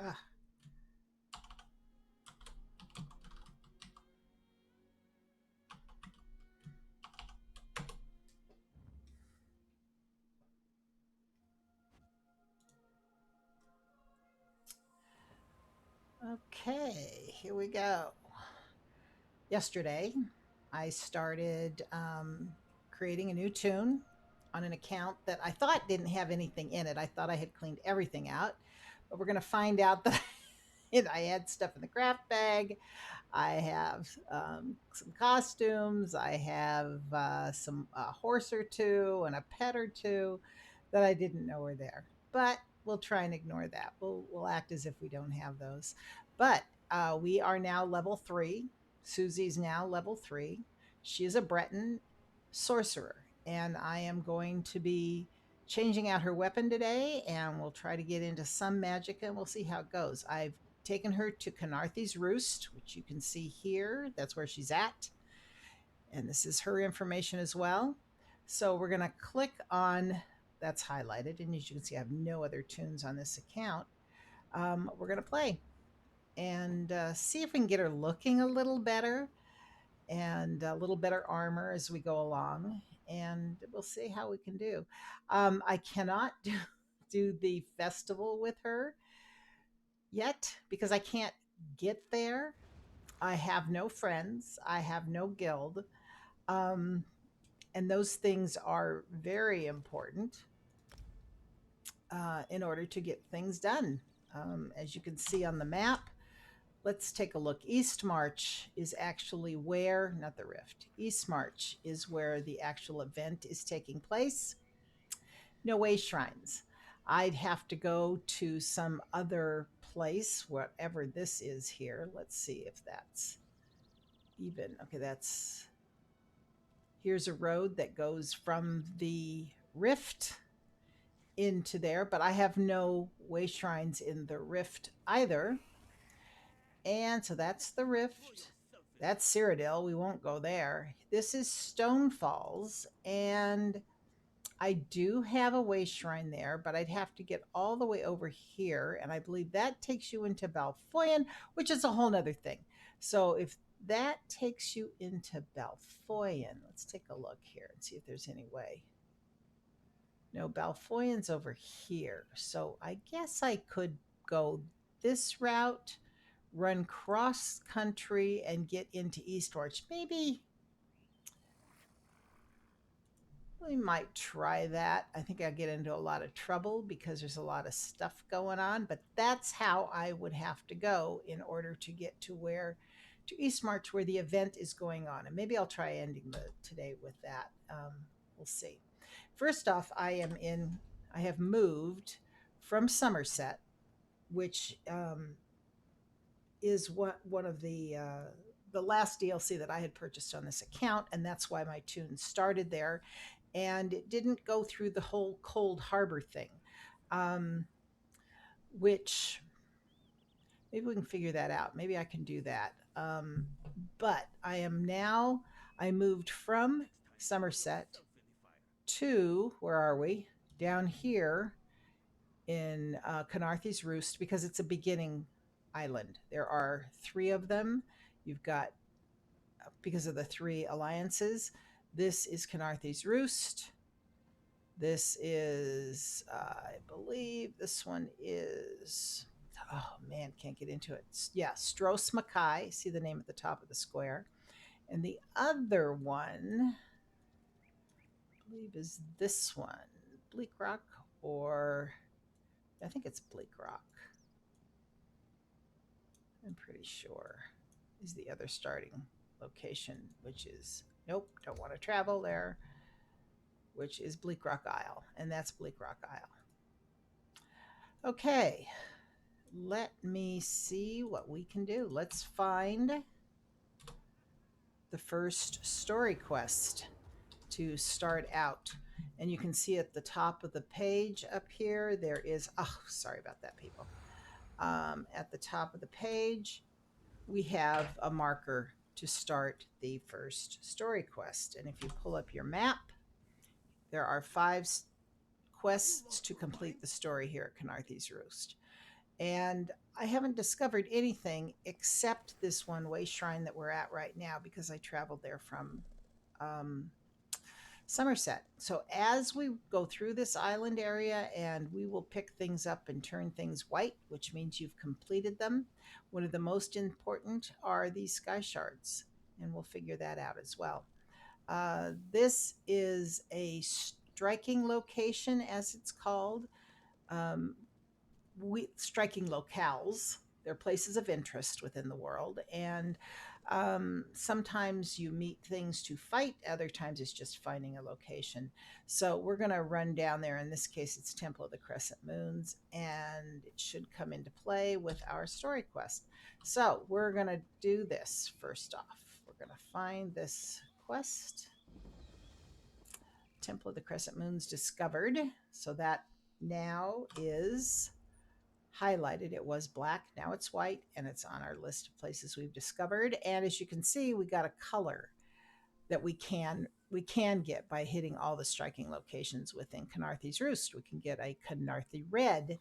Ah, okay, here we go. Yesterday, I started creating a new tune on an account that I thought didn't have anything in it. I thought I had cleaned everything out, but we're going to find out that I had stuff in the craft bag. I have some costumes. I have some horse or two and a pet or two that I didn't know were there. But we'll try and ignore that. We'll act as if we don't have those. But we are now level 3. Susie's now level 3. She is a Breton sorcerer, and I am going to be changing out her weapon today, and we'll try to get into some magic, and we'll see how it goes. I've taken her to Kenarthi's Roost, which you can see here. That's where she's at. And this is her information as well. So we're going to click on that's highlighted. And as you can see, I have no other tunes on this account. We're going to play and see if we can get her looking a little better and a little better armor as we go along. And we'll see how we can do. I cannot do the festival with her yet because I can't get there. I have no friends. I have no guild. Um, and those things are very important in order to get things done. As you can see on the map, let's take a look. East March is actually where, not the Rift, East March is where the actual event is taking place. No way shrines. I'd have to go to some other place, whatever this is here. Let's see if that's even. Okay, that's. Here's a road that goes from the Rift into there, but I have no way shrines in the Rift either. And so that's the Rift. That's Cyrodiil. We won't go there. This is Stone Falls, and I do have a way shrine there, but I'd have to get all the way over here, and I believe that takes you into Balfoyan, which is a whole nother thing. So if that takes you into Balfoyan, let's take a look here and see if there's any way. No, Balfoyan's over here. So I guess I could go this route, run cross country, and get into Eastward. Maybe we might try that. I think I'll get into a lot of trouble because there's a lot of stuff going on, but that's how I would have to go in order to get to East March where the event is going on. And maybe I'll try ending today with that. We'll see. First off, I have moved from Somerset, which is one of the last DLC that I had purchased on this account, and that's why my tune started there, and it didn't go through the whole Cold Harbor thing, um, which maybe we can figure that out. Maybe I can do that. But I moved from Somerset to, where are we? Down here in Kenarthi's Roost because it's a beginning island. There are 3 of them. You've got, because of the 3 alliances, this is Kenarthi's Roost. This is, I believe this one is, oh man, can't get into it. Yeah, Stros Mackay. See the name at the top of the square. And the other one, I believe, is this one, Bleak Rock, or I think it's Bleak Rock. I'm pretty sure is the other starting location, which is, nope, don't want to travel there, which is Bleak Rock Isle. And that's Bleak Rock Isle. Okay, let me see what we can do. Let's find the first story quest to start out. And you can see at the top of the page up here, there is, oh, sorry about that, people. At the top of the page, we have a marker to start the first story quest. And if you pull up your map, there are 5 quests to complete the story here at Kenarthi's Roost. And I haven't discovered anything except this one way shrine that we're at right now because I traveled there from um, Somerset. So as we go through this island area and we will pick things up and turn things white, which means you've completed them. One of the most important are these sky shards, and we'll figure that out as well. This is a striking location, as it's called. Um, we striking locales. They're places of interest within the world, and sometimes you meet things to fight. Other times it's just finding a location. So we're going to run down there. In this case, it's Temple of the Crescent Moons, and it should come into play with our story quest. So we're going to do this first off. We're going to find this quest. Temple of the Crescent Moons discovered. So that now is highlighted. It was black, now it's white, and it's on our list of places we've discovered. And as you can see, we got a color that we can get by hitting all the striking locations within Kenarthi's Roost. We can get a Kenarthi red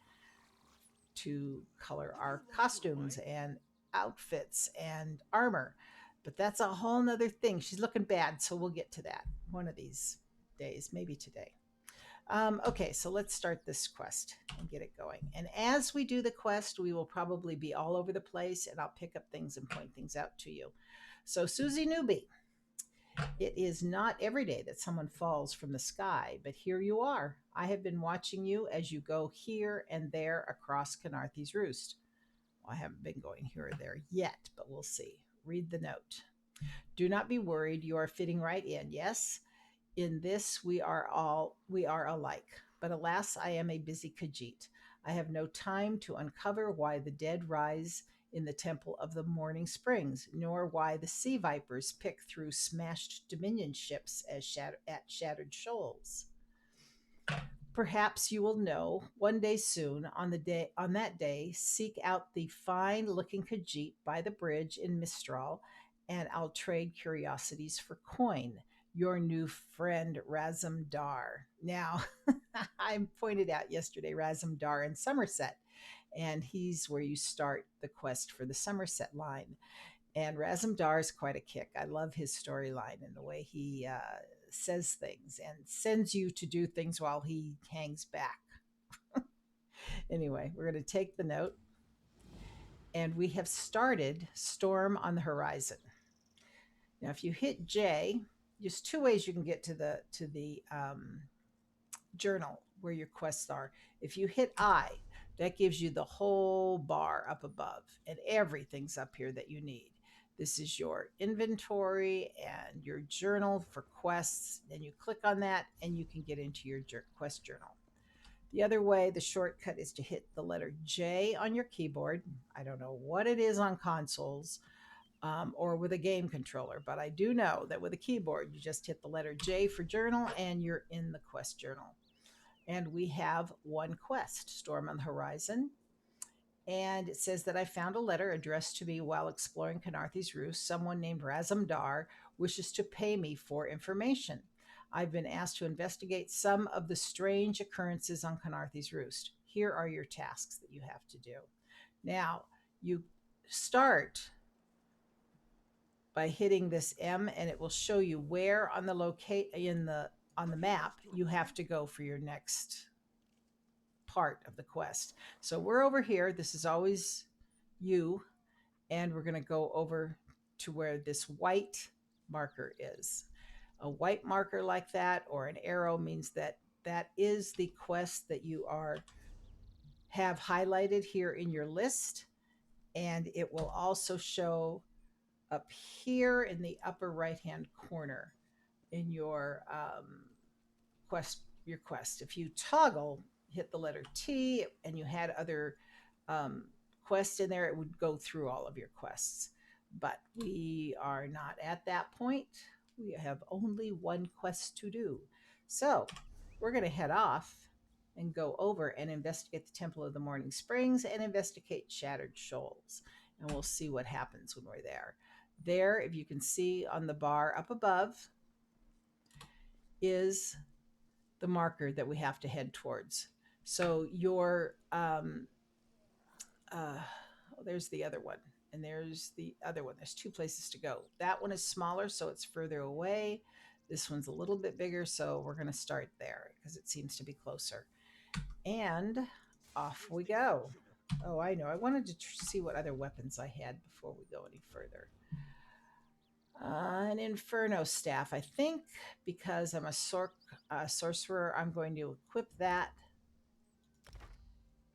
to color our costumes and outfits and armor. But that's a whole nother thing. She's looking bad, so we'll get to that one of these days, maybe today. Okay, so let's start this quest and get it going. And as we do the quest, we will probably be all over the place, and I'll pick up things and point things out to you. So, Susie Newby, it is not every day that someone falls from the sky, but here you are. I have been watching you as you go here and there across Kenarthi's Roost. Well, I haven't been going here or there yet, but we'll see. Read the note. Do not be worried. You are fitting right in. Yes, in this we are alike. But alas, I am a busy Khajiit. I have no time to uncover why the dead rise in the temple of the morning springs, nor why the sea vipers pick through smashed dominion ships at shattered shoals. Perhaps you will know one day soon. On that day, seek out the fine looking Khajiit by the bridge in Mistral, and I'll trade curiosities for coin. Your new friend Razum Dar. Now, I pointed out yesterday Razum Dar in Somerset, and he's where you start the quest for the Somerset line. And Razum Dar is quite a kick. I love his storyline and the way he says things and sends you to do things while he hangs back. Anyway, we're going to take the note, and we have started Storm on the Horizon. Now, if you hit J, there's two ways you can get to the journal where your quests are. If you hit I, that gives you the whole bar up above, and everything's up here that you need. This is your inventory and your journal for quests. Then you click on that, and you can get into your quest journal. The other way, the shortcut is to hit the letter J on your keyboard. I don't know what it is on consoles or with a game controller, but I do know that with a keyboard, you just hit the letter J for journal and you're in the quest journal. And we have one quest, Storm on the Horizon. And it says that I found a letter addressed to me while exploring Kenarthi's Roost. Someone named Razum Dar wishes to pay me for information. I've been asked to investigate some of the strange occurrences on Kenarthi's Roost. Here are your tasks that you have to do. Now, you start by hitting this M, and it will show you where on the on the map you have to go for your next part of the quest. So we're over here. This is always you, and we're going to go over to where this white marker is. A white marker like that or an arrow means that that is the quest that you are have highlighted here in your list, and it will also show up here in the upper right hand corner in your quest. If you toggle, hit the letter T, and you had other um, quests in there, it would go through all of your quests. But we are not at that point. We have only one quest to do. So we're going to head off and go over and investigate the Temple of the Morning Springs and investigate Shattered Shoals. And we'll see what happens when we're there. There, if you can see on the bar up above, is the marker that we have to head towards. So your Oh, there's the other one. And there's the other one. There's two places to go. That one is smaller, so it's further away. This one's a little bit bigger, so we're going to start there because it seems to be closer. And off we go. Oh, I know. I wanted to see what other weapons I had before we go any further. An Inferno staff. I think because I'm a sorcerer, I'm going to equip that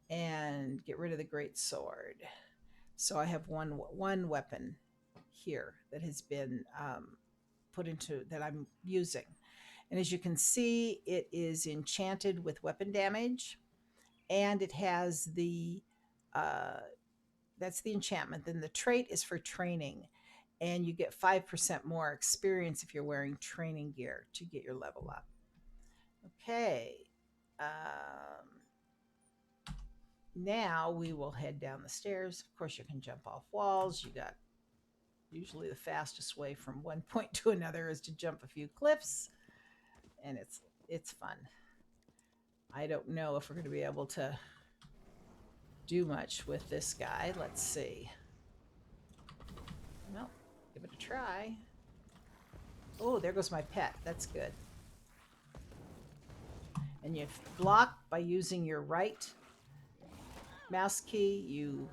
and get rid of the great sword. So I have one weapon here that has been put into that I'm using. And as you can see, it is enchanted with weapon damage, and it has the uh, that's the enchantment. Then the trait is for training, and you get 5% more experience if you're wearing training gear to get your level up. Okay. Now we will head down the stairs. Of course, you can jump off walls. You got usually the fastest way from one point to another is to jump a few cliffs, and it's fun. I don't know if we're going to be able to do much with this guy. Let's see. Well, give it a try. Oh, there goes my pet. That's good. And you block by using your right mouse key. You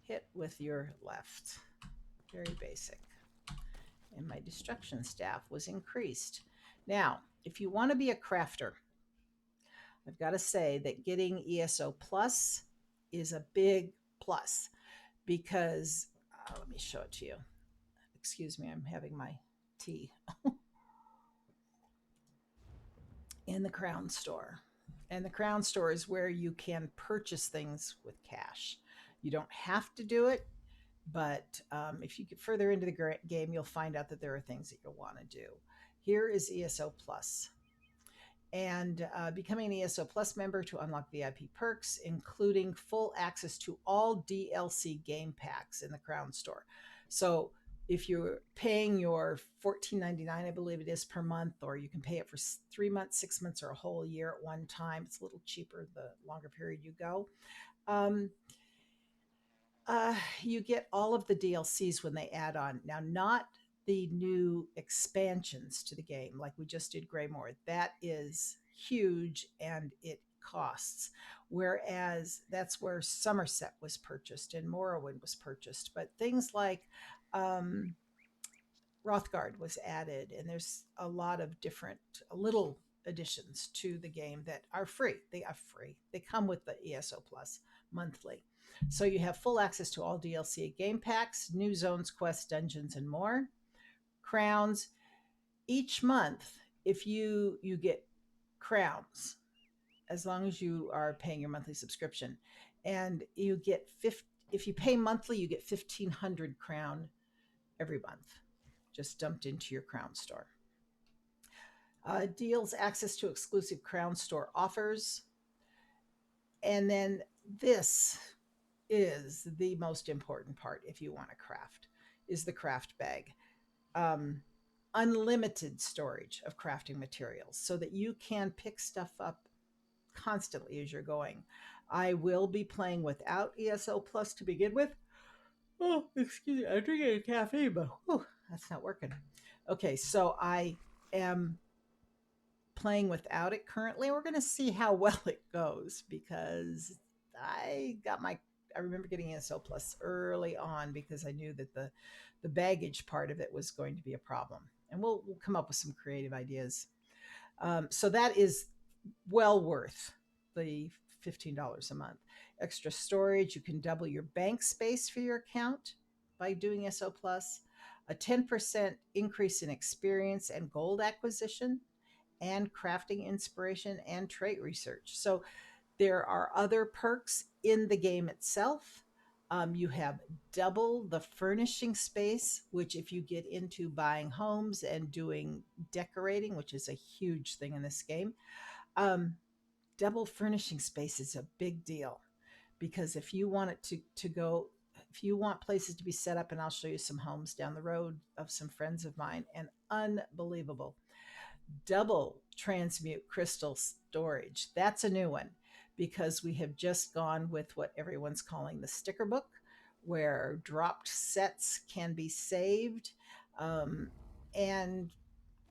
hit with your left. Very basic. And my destruction staff was increased. Now, if you want to be a crafter, I've got to say that getting ESO Plus is a big plus because, let me show it to you. Excuse me, I'm having my tea. In the Crown Store. And the Crown Store is where you can purchase things with cash. You don't have to do it, but if you get further into the game, you'll find out that there are things that you'll want to do. Here is ESO Plus. And becoming an ESO Plus member to unlock VIP perks, including full access to all DLC game packs in the Crown Store. So if you're paying your $14.99, I believe it is per month, or you can pay it for 3 months, 6 months, or a whole year at one time. It's a little cheaper the longer period you go. Um, you get all of the DLCs when they add on. Now, not the new expansions to the game, like we just did Greymore. That is huge and it costs. Whereas that's where Somerset was purchased and Morrowind was purchased. But things like Rothgard was added, and there's a lot of different little additions to the game that are free. They are free. They come with the ESO Plus monthly. So you have full access to all DLC game packs, new zones, quests, dungeons, and more. Crowns. Each month, if you get crowns, as long as you are paying your monthly subscription, and you get 50, if you pay monthly, you get 1,500 crown every month, just dumped into your Crown Store. Deals access to exclusive Crown Store offers. And then this is the most important part if you want to craft, is the craft bag. Unlimited storage of crafting materials so that you can pick stuff up constantly as you're going. I will be playing without ESO Plus to begin with. Oh, excuse me, I'm drinking a caffeine, but that's not working. Okay, so I am playing without it currently. We're going to see how well it goes because I remember getting ESO Plus early on because I knew that the baggage part of it was going to be a problem. And we'll come up with some creative ideas. So that is well worth the $15 a month. Extra storage, you can double your bank space for your account by doing ESO Plus. A 10% increase in experience and gold acquisition, and crafting inspiration and trait research. So there are other perks in the game itself. You have double the furnishing space, which if you get into buying homes and doing decorating, which is a huge thing in this game, double furnishing space is a big deal because if you want it to go, if you want places to be set up, and I'll show you some homes down the road of some friends of mine, and unbelievable. Double transmute crystal storage. That's a new one because we have just gone with what everyone's calling the sticker book, where dropped sets can be saved. Um, and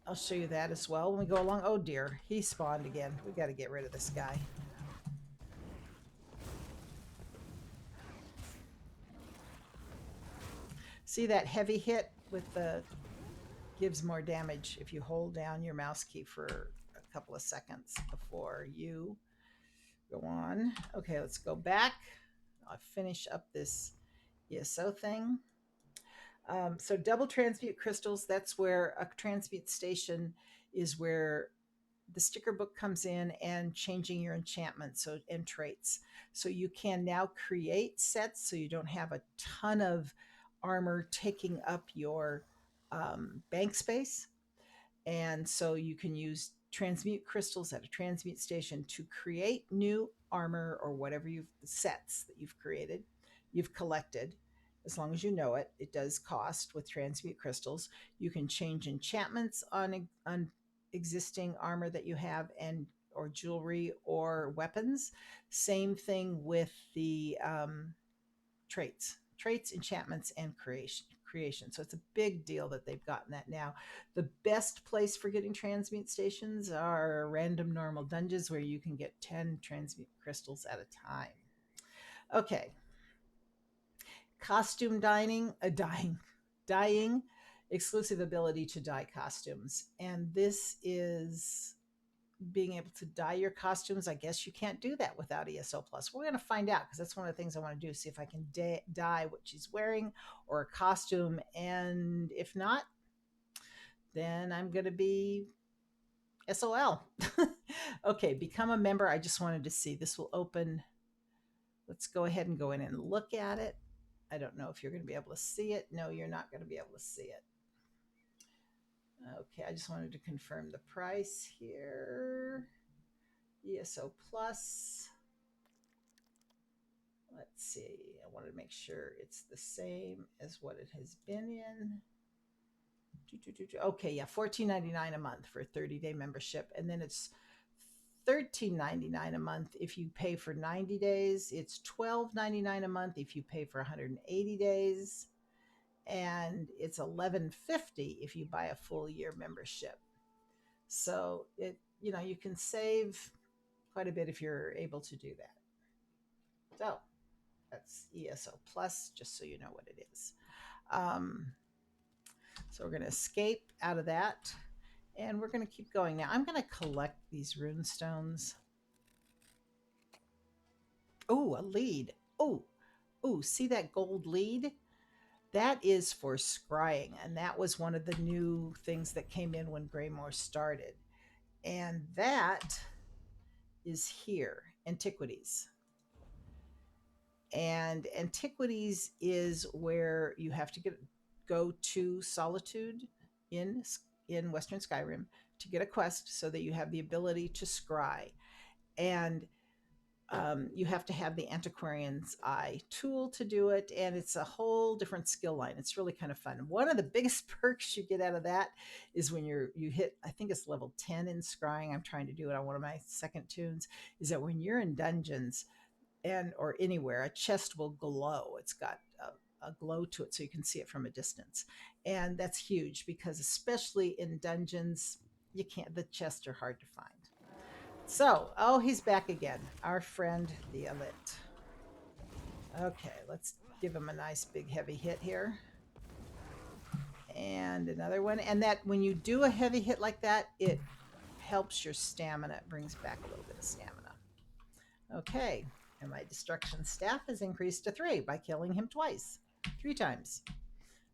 I'll show you that as well when we go along. Oh dear, he spawned again. We got to get rid of this guy. See that heavy hit with the gives more damage if you hold down your mouse key for a couple of seconds before you go on. Okay, let's go back. I'll finish up this ESO thing. So double transmute crystals, that's where a transmute station is where the sticker book comes in and changing your enchantments and traits. So you can now create sets so you don't have a ton of armor taking up your bank space. And so you can use transmute crystals at a transmute station to create new armor or whatever you've sets that you've created, you've collected. As long as you know it, it does cost with transmute crystals. You can change enchantments on existing armor that you have and or jewelry or weapons. Same thing with the traits, enchantments, and creation. So it's a big deal that they've gotten that now. The best place for getting transmute stations are random normal dungeons where you can get 10 transmute crystals at a time. Okay. Costume dyeing, exclusive ability to dye costumes. And this is being able to dye your costumes. I guess you can't do that without ESO Plus. We're going to find out because that's one of the things I want to do, see if I can dye what she's wearing or a costume. And if not, then I'm going to be SOL. Okay, become a member. I just wanted to see. This will open. Let's go ahead and go in and look at it. I don't know if you're going to be able to see it. No, you're not going to be able to see it. Okay, I just wanted to confirm the price here. ESO Plus. Let's see. I wanted to make sure it's the same as what it has been in. Okay, yeah, $14.99 a month for a 30-day membership, and then it's $13.99 a month if you pay for 90 days. It's $12.99 a month if you pay for 180 days, and it's $11.50 if you buy a full year membership. So you can save quite a bit if you're able to do that. So that's ESO Plus, just so you know what it is. So we're going to escape out of that, and we're going to keep going. Now I'm going to collect these rune stones. Oh, a lead. Oh, see that gold lead? That is for scrying, and that was one of the new things that came in when Greymoor started. And that is here, Antiquities. And Antiquities is where you have to go to Solitude in Western Skyrim to get a quest so that you have the ability to scry. And you have to have the Antiquarian's Eye tool to do it, and it's a whole different skill line. It's really kind of fun. One of the biggest perks you get out of that is when you hit, I think it's level 10 in scrying. I'm trying to do it on one of my second tunes. Is that when you're in dungeons or anywhere, a chest will glow. It's got a glow to it so you can see it from a distance, and that's huge because especially in dungeons, the chests are hard to find. So, oh, he's back again. Our friend, the Elite. Okay, let's give him a nice big heavy hit here. And another one. And that when you do a heavy hit like that, it helps your stamina. It brings back a little bit of stamina. Okay, and my destruction staff is increased to 3 by killing him twice. 3 times.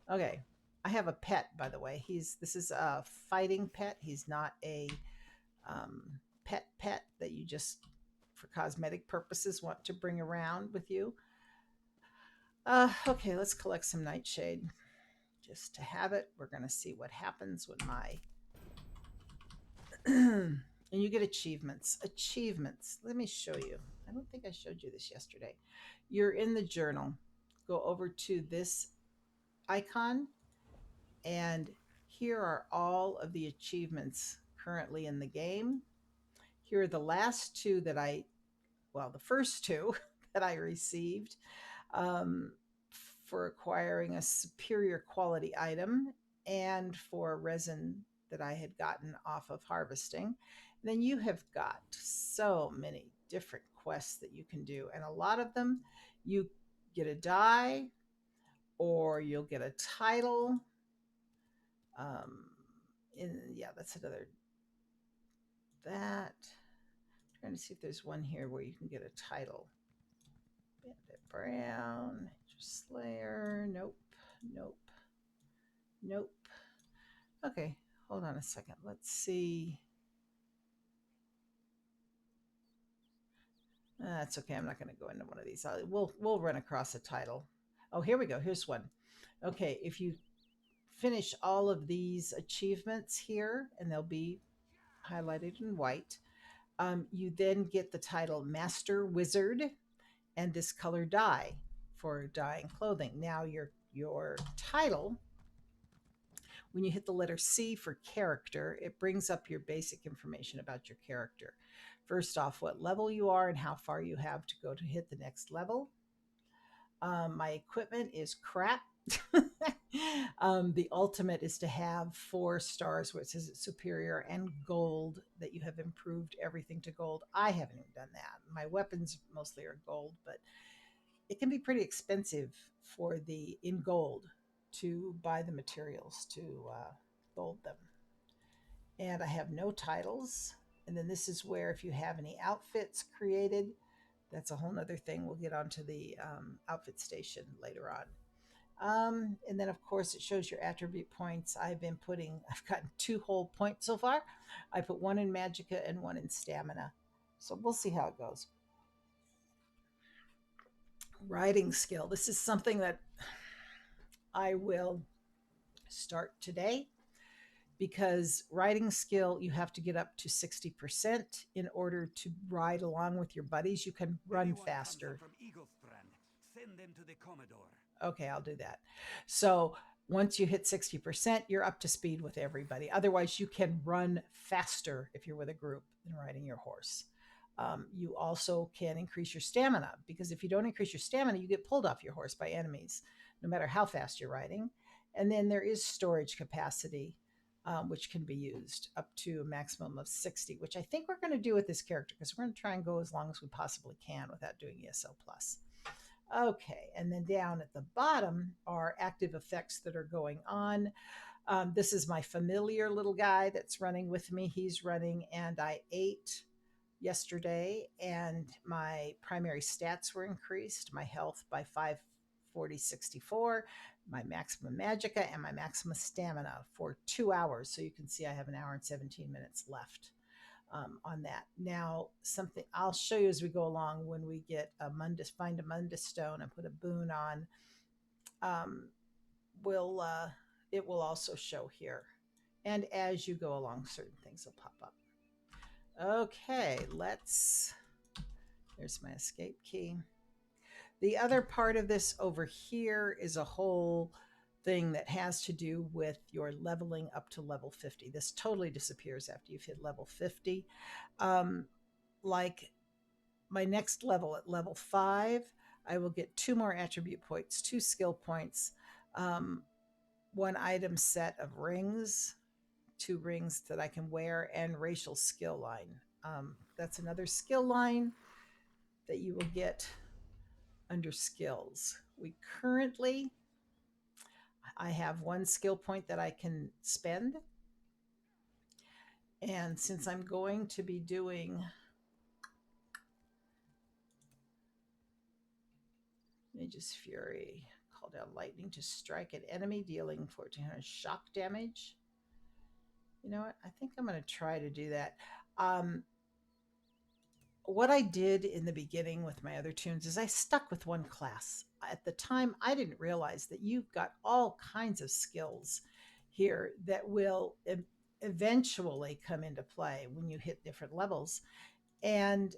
Okay, I have a pet, by the way. This is a fighting pet. He's not a pet that you just for cosmetic purposes want to bring around with you. Okay, let's collect some nightshade just to have it. We're going to see what happens with my and you get achievements. Let me show you. I don't think I showed you this yesterday. You're in the journal. Go over to this icon, and here are all of the achievements currently in the game. Here are the last 2 that I well, the first two that I received um, for acquiring a superior quality item and for resin that I had gotten off of harvesting. Then you have got so many different quests that you can do, and a lot of them you get a die or you'll get a title. Um, yeah, that's another that. I'm trying to see if there's one here where you can get a title. Bandit Brown, Slayer. Nope. Nope. Nope. Okay, hold on a second. Let's see. That's okay. I'm not going to go into one of these. We'll run across a title. Oh, here we go. Here's one. Okay, if you finish all of these achievements here, and they'll be highlighted in white, you then get the title Master Wizard and this color dye for dyeing clothing. Now your title, when you hit the letter C for character, it brings up your basic information about your character. First off, what level you are and how far you have to go to hit the next level. My equipment is crap. The ultimate is to have 4 stars, which is superior, and gold, that you have improved everything to gold. I haven't even done that. My weapons mostly are gold, but it can be pretty expensive for the in gold to buy the materials to gold them. And I have no titles. And then this is where, if you have any outfits created, that's a whole nother thing. We'll get onto the outfit station later on. And then, of course, it shows your attribute points. I've gotten 2 whole points so far. I put 1 in Magicka and 1 in Stamina. So we'll see how it goes. Writing skill. This is something that I will start today, because writing skill, you have to get up to 60% in order to ride along with your buddies. You can run faster. Send them to the Commodore. Okay, I'll do that. So once you hit 60%, you're up to speed with everybody. Otherwise, you can run faster if you're with a group than riding your horse. You also can increase your stamina, because if you don't increase your stamina, you get pulled off your horse by enemies, no matter how fast you're riding. And then there is storage capacity, which can be used up to a maximum of 60, which I think we're going to do with this character, because we're going to try and go as long as we possibly can without doing ESO plus. Okay, and then down at the bottom are active effects that are going on. This is my familiar little guy that's running with me. He's running, and I ate yesterday, and my primary stats were increased, my health by 540/64, my maximum magicka, and my maximum stamina for 2 hours. So you can see I have an hour and 17 minutes left on that. Now, something I'll show you as we go along, when we get find a Mundus stone and put a boon on, um, will it will also show here. And as you go along, certain things will pop up. Okay, there's my escape key. The other part of this over here is a whole thing that has to do with your leveling up to level 50. This totally disappears after you've hit level 50. Like my next level, at level 5, I will get 2 more attribute points, 2 skill points, 1 item set of rings, 2 rings that I can wear, and racial skill line. That's another skill line that you will get under skills. I have 1 skill point that I can spend. And since I'm going to be doing Mage's Fury, call down lightning to strike an enemy, dealing 1400 shock damage. You know what? I think I'm going to try to do that. What I did in the beginning with my other tunes is I stuck with 1 class. At the time, I didn't realize that you've got all kinds of skills here that will eventually come into play when you hit different levels. And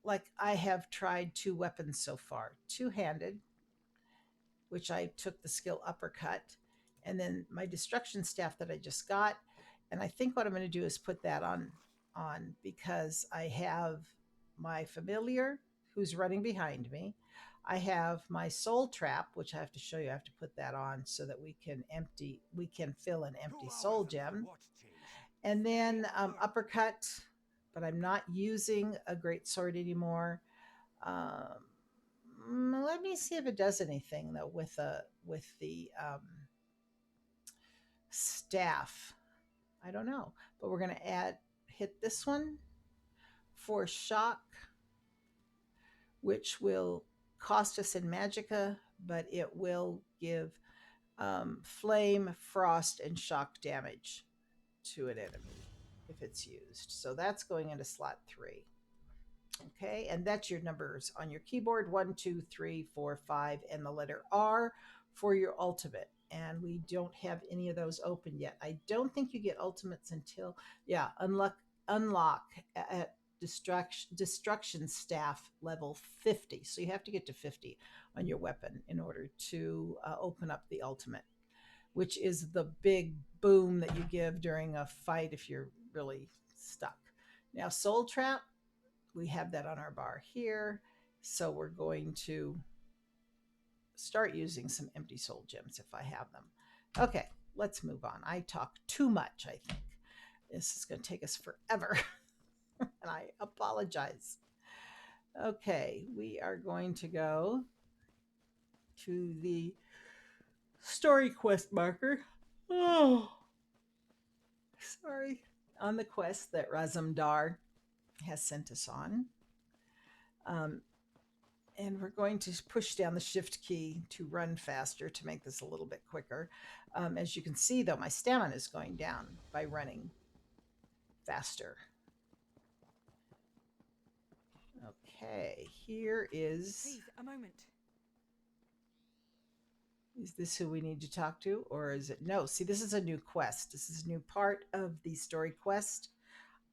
like, I have tried 2 weapons so far: 2-handed, which I took the skill uppercut, and then my destruction staff that I just got. And I think what I'm going to do is put that on because I have my familiar who's running behind me. I have my soul trap, which I have to show you. I have to put that on so that we can fill an empty soul gem. And then uppercut, but I'm not using a great sword anymore. Let me see if it does anything though with the staff. I don't know, but we're gonna hit this one for shock, which will cost us in magicka, but it will give flame, frost, and shock damage to an enemy if it's used. So that's going into slot 3. Okay, and that's your numbers on your keyboard: 1, 2, 3, 4, 5, and the letter R for your ultimate. And we don't have any of those open yet. I don't think you get ultimates until, yeah, unlock at destruction staff level 50. So you have to get to 50 on your weapon in order to open up the ultimate, which is the big boom that you give during a fight if you're really stuck. Now, soul trap, we have that on our bar here. So we're going to start using some empty soul gems if I have them. Okay, let's move on. I talk too much, I think. This is going to take us forever. And I apologize. Okay, we are going to go to the story quest marker. Oh, sorry. On the quest that Razumdar has sent us on. And we're going to push down the shift key to run faster to make this a little bit quicker. As you can see, though, my stamina is going down by running faster. Okay, here is... Please, a moment. Is this who we need to talk to, or is it... No, see, this is a new quest. This is a new part of the story quest.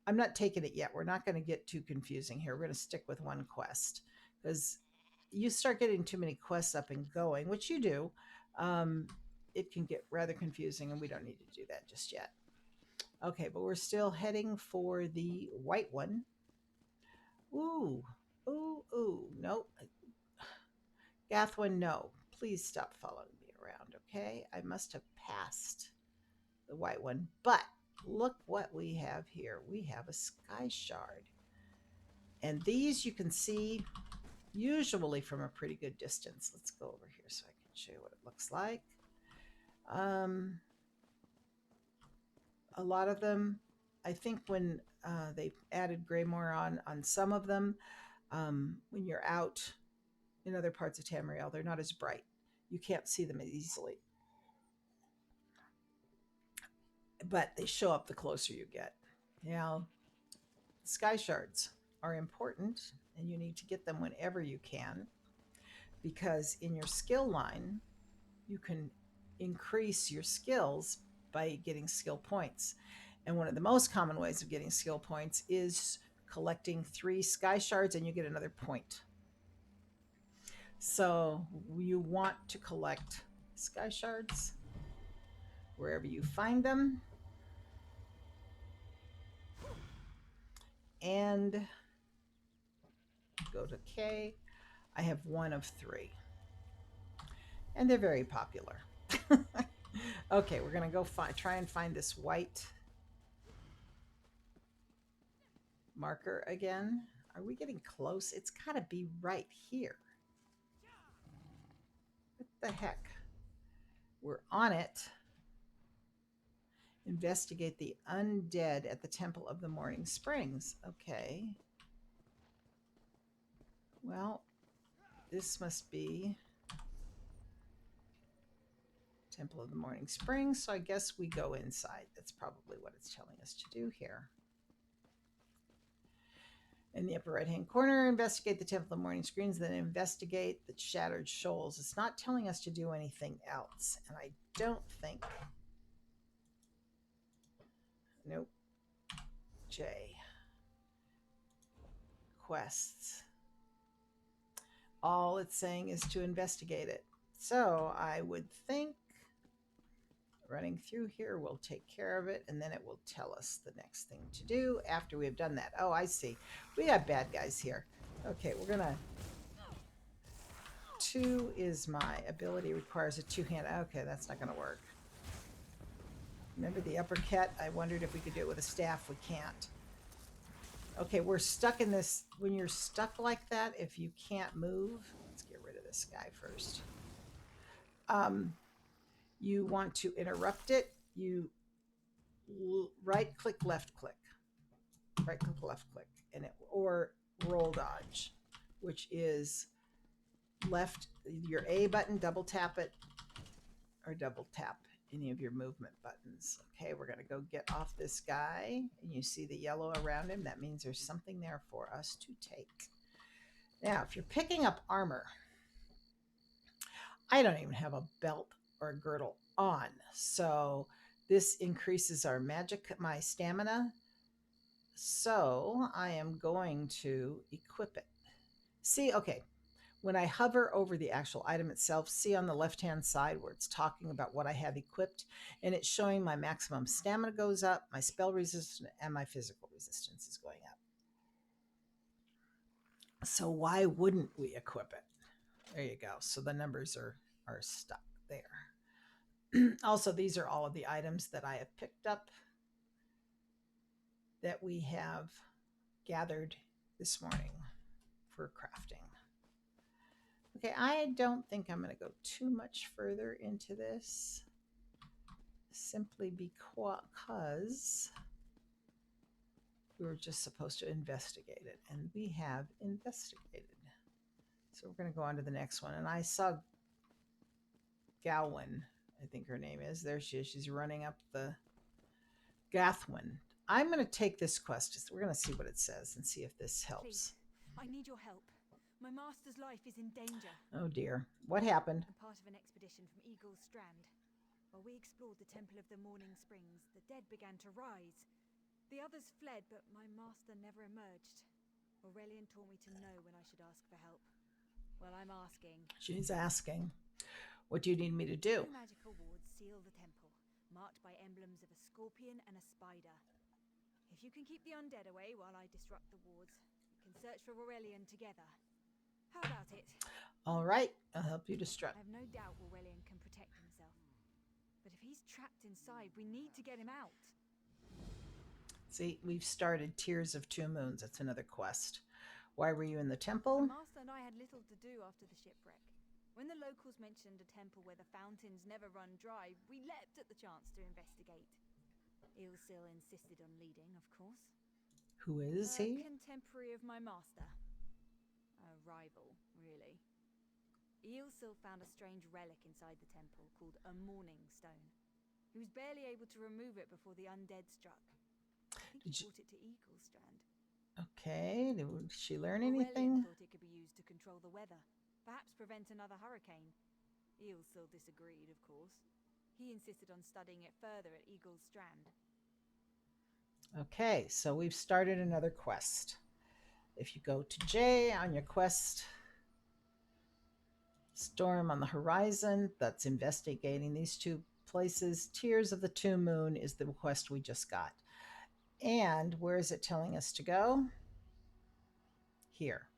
I'm not taking it yet. We're not going to get too confusing here. We're going to stick with one quest, because you start getting too many quests up and going, which you do. It can get rather confusing, and we don't need to do that just yet. Okay, but we're still heading for the white one. Ooh, nope. Gathwin, no. Please stop following me around, okay? I must have passed the white one, but look what we have here. We have a sky shard. And these you can see usually from a pretty good distance. Let's go over here so I can show you what it looks like. A lot of them, I think when they added Greymoor on some of them, when you're out in other parts of Tamriel, they're not as bright. You can't see them as easily. But they show up the closer you get. Now, sky shards are important, and you need to get them whenever you can, because in your skill line, you can increase your skills by getting skill points. And one of the most common ways of getting skill points is collecting 3 sky shards, and you get another point. So you want to collect sky shards wherever you find them. And go to K. I have 1 of 3. And they're very popular. Okay, we're going to go try and find this white marker again. Are we getting close? It's got to be right here. What the heck? We're on it. Investigate the undead at the Temple of the Morning Springs. Okay. Well, this must be Temple of the Morning Springs, so I guess we go inside. That's probably what it's telling us to do here. In the upper right-hand corner, investigate the Temple of the Morning Springs, then investigate the Shattered Shoals. It's not telling us to do anything else, and I don't think... Nope. J. Quests. All it's saying is to investigate it. So I would think Running through here will take care of it, and then it will tell us the next thing to do after we have done that. Oh, I see. We got bad guys here. Okay, we're gonna... 2 is my ability, requires a 2-hand. Okay, that's not gonna work. Remember the uppercut? I wondered if we could do it with a staff. We can't. Okay, we're stuck in this. When you're stuck like that, if you can't move, let's get rid of this guy first. You want to interrupt it. You right click, left click, right click, left click, and it, or roll dodge, which is left your A button, double tap it, or double tap any of your movement buttons. Okay, we're going to go get off this guy, and you see the yellow around him. That means there's something there for us to take. Now, if you're picking up armor, I don't even have a belt or a girdle on, so this increases our magic, my stamina. So I am going to equip it. See, okay, when I hover over the actual item itself, see on the left-hand side where it's talking about what I have equipped, and it's showing my maximum stamina goes up, my spell resistance, and my physical resistance is going up. So why wouldn't we equip it? There you go. So the numbers are stuck there. Also, these are all of the items that I have picked up that we have gathered this morning for crafting. Okay, I don't think I'm going to go too much further into this, simply because we were just supposed to investigate it, and we have investigated. So we're going to go on to the next one. And I saw Galwin, I think her name is. There she is. She's running up the Gathwin. I'm going to take this quest. We're going to see what it says and see if this helps. Please, I need your help. My master's life is in danger. Oh dear. What happened? I'm part of an expedition from Eagle's Strand. While we explored the Temple of the Morning Springs, the dead began to rise. The others fled, but my master never emerged. Aurelian taught me to know when I should ask for help. Well, I'm asking. She's asking. What do you need me to do? 2 magical wards seal the temple, marked by emblems of a scorpion and a spider. If you can keep the undead away while I disrupt the wards, we can search for Aurelian together. How about it? All right, I'll help you disrupt. I have no doubt Aurelian can protect himself. But if he's trapped inside, we need to get him out. See, we've started Tears of Two Moons. That's another quest. Why were you in the temple? My master and I had little to do after the shipwreck. When the locals mentioned a temple where the fountains never run dry, we leapt at the chance to investigate. Eilsil insisted on leading, of course. Who is he? A contemporary of my master. A rival, really. Eilsil found a strange relic inside the temple called a Morning Stone. He was barely able to remove it before the undead struck. I think he brought it to Eagle's Strand. Okay, did she learn Aurelian anything? thought it could be used to control the weather, perhaps prevent another hurricane. Eilsil disagreed, of course. He insisted on studying it further at Eagle's Strand. Okay, so we've started another quest. If you go to J on your quest, storm on the horizon, that's investigating these 2 places. Tears of the Two Moon is the quest we just got. And where is it telling us to go? Here.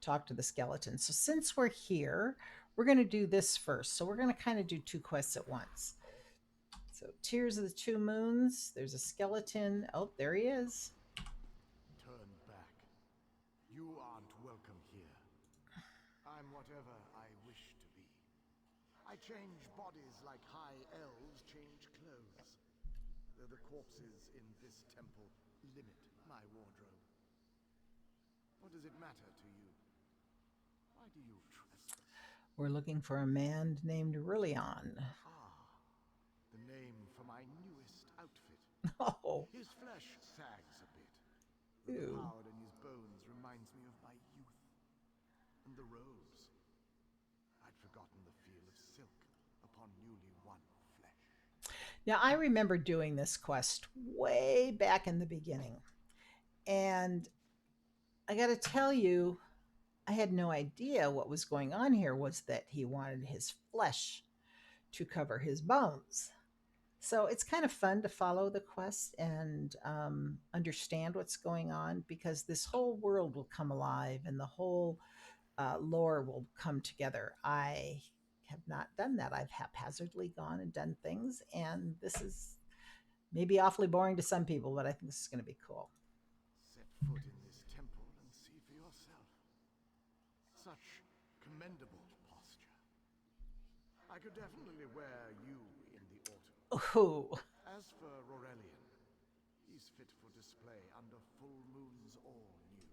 Talk to the skeleton. So since we're here, we're going to do this first. So we're going to kind of do 2 quests at once. So Tears of the Two Moons. There's a skeleton. Oh, there he is. Turn back. You aren't welcome here. I'm whatever I wish to be. I change bodies like high elves change clothes. Though the corpses in this temple limit my wardrobe. What does it matter to you? Why do you trespass? We're looking for a man named Rillion. The name for my newest outfit. Oh. His flesh sags a bit. Ew. The power in his bones reminds me of my youth. And the rose. I'd forgotten the feel of silk upon newly won flesh. Now, I remember doing this quest way back in the beginning. And I got to tell you, I had no idea what was going on here was that he wanted his flesh to cover his bones. So it's kind of fun to follow the quest and understand what's going on because this whole world will come alive and the whole lore will come together. I have not done that. I've haphazardly gone and done things, and this is maybe awfully boring to some people, but I think this is going to be cool. Set foot in this temple and see for yourself. Such commendable posture. I could definitely wear you in the autumn. Oh, As for Rorelian, he's fit for display under full moons all new.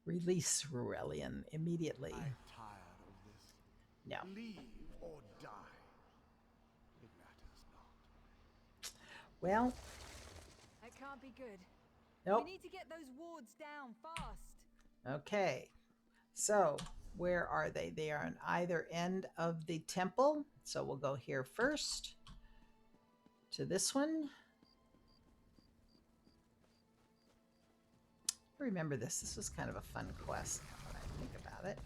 release Rurelian immediately. I'm tired of this. No. Leave or die. It matters not. Well, That can't be good. nope. We need to get those wards down fast. Okay. So, where are they? They are on either end of the temple. So, we'll go here first to this one. I remember this. This was kind of a fun quest now that I think about it.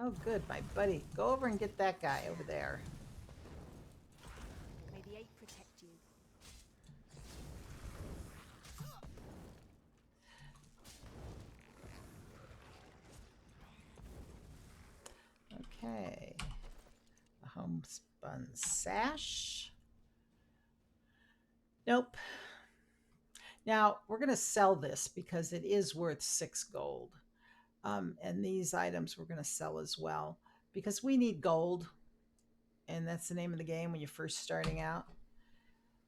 Oh, good, my buddy. Go over and get that guy over there. May the eight protect you. Okay. The homespun sash. Nope. Now, we're going to sell this because it is worth 6 gold. And these items we're going to sell as well because we need gold. And that's the name of the game when you're first starting out.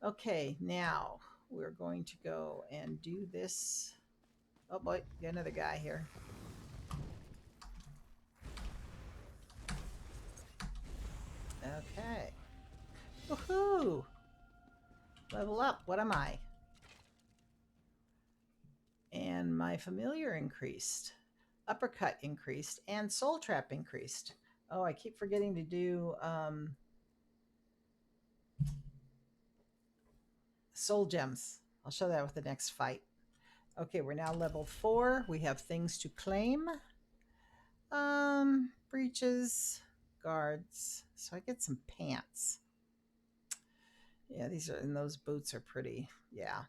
Okay, now we're going to go and do this. Oh boy, got another guy here. Okay. Woohoo! Level up. What am I? And my familiar increased. Uppercut increased. And soul trap increased. Oh, I keep forgetting to do soul gems. I'll show that with the next fight. Okay, we're now level 4. We have things to claim. Breeches, guards. So I get some pants. Yeah, these are, and those boots are pretty. Yeah.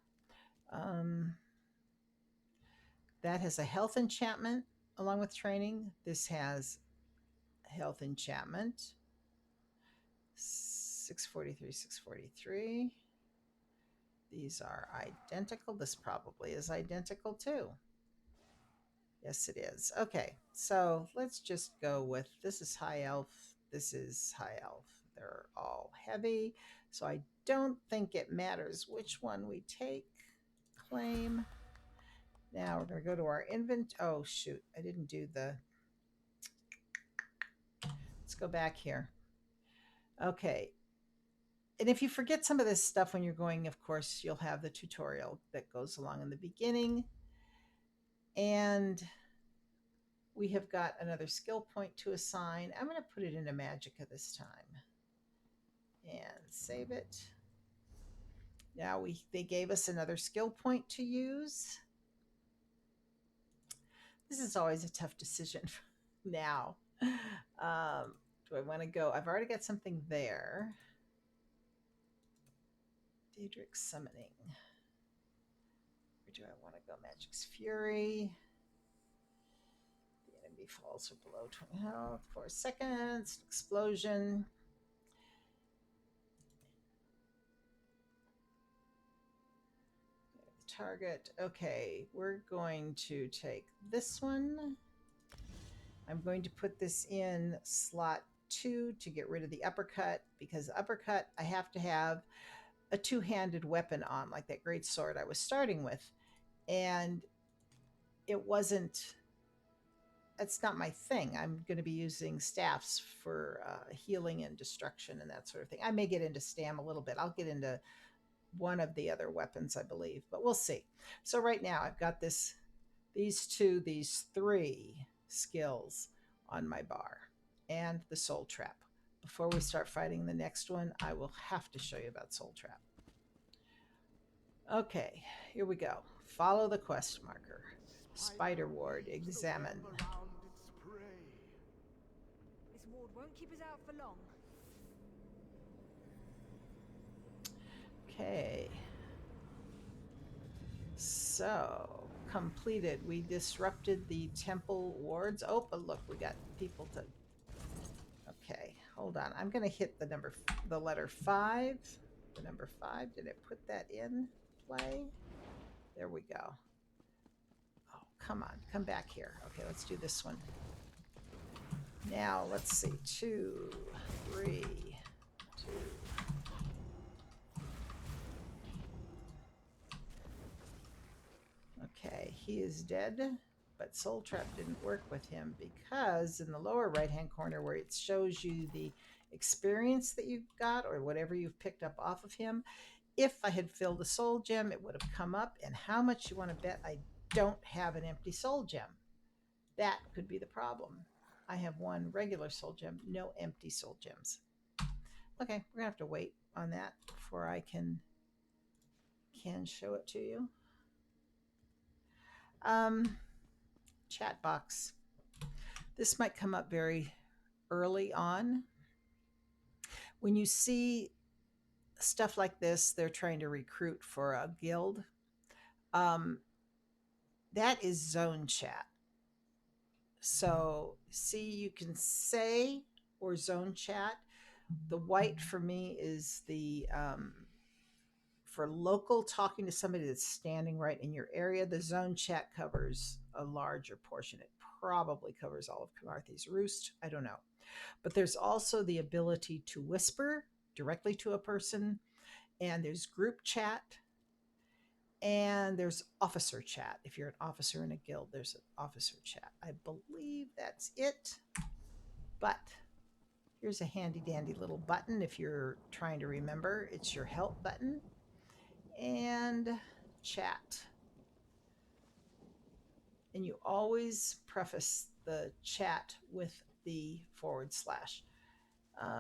That has a health enchantment along with training. This has health enchantment. 643, 643. These are identical. This probably is identical too. Yes, it is. Okay, so let's just go with, this is high elf. This is high elf. They're all heavy. So I don't think it matters which one we take. Claim. Now we're going to go to our inventory. Oh, shoot. I didn't do the... Let's go back here. Okay. And if you forget some of this stuff when you're going, of course, you'll have the tutorial that goes along in the beginning. And we have got another skill point to assign. I'm going to put it into Magicka this time. And save it. Now they gave us another skill point to use. This is always a tough decision now. Do I want to go? I've already got something there. Daedric Summoning. Or do I want to go Magic's Fury? The enemy falls or below 20 health. 4 seconds. Explosion. The target. Okay, we're going to take this one. I'm going to put this in slot 2 to get rid of the uppercut, because uppercut I have to have a two-handed weapon on, like that great sword I was starting with. And it's not my thing. I'm going to be using staffs for healing and destruction and that sort of thing. I may get into stam a little bit. I'll get into one of the other weapons, I believe, but we'll see. So right now I've got these 3 skills on my bar and the soul trap. Before we start fighting the next one, I will have to show you about soul trap. Okay, here we go. Follow the quest marker. Spider ward, examine. Won't keep us out for long. Okay. So, completed. We disrupted the temple wards. Oh, but look, we got people to... Okay, hold on. I'm going to hit the letter 5. The number 5. Did it put that in play? There we go. Oh, come on. Come back here. Okay, let's do this one. Now, let's see. 2, 3, 2. Okay, he is dead, but Soul Trap didn't work with him because in the lower right-hand corner where it shows you the experience that you've got or whatever you've picked up off of him, if I had filled a soul gem, it would have come up. And how much you want to bet I don't have an empty soul gem? That could be the problem. I have one regular soul gem, no empty soul gems. Okay, we're gonna have to wait on that before I can show it to you. Chat box. This might come up very early on. When you see stuff like this, they're trying to recruit for a guild. That is zone chat. So see, you can say or zone chat. The white for me is the for local talking to somebody that's standing right in your area. The zone chat covers a larger portion. It probably covers all of Kenarthi's Roost. I don't know. But there's also the ability to whisper directly to a person, and there's group chat, and there's officer chat. If you're an officer in a guild, there's an officer chat. I believe that's it. But here's a handy dandy little button if you're trying to remember. It's your help button and chat. And you always preface the chat with the /.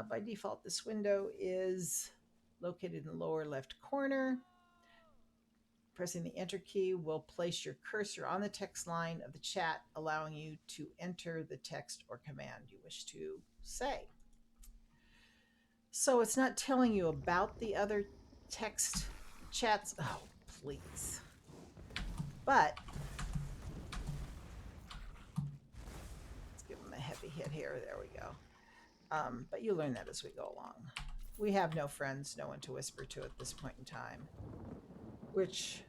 By default, this window is located in the lower left corner. Pressing the enter key will place your cursor on the text line of the chat, allowing you to enter the text or command you wish to say. So it's not telling you about the other text chats. Oh, please. But let's give them a heavy hit here. There we go. But you learn that as we go along. We have no friends, no one to whisper to at this point in time. Which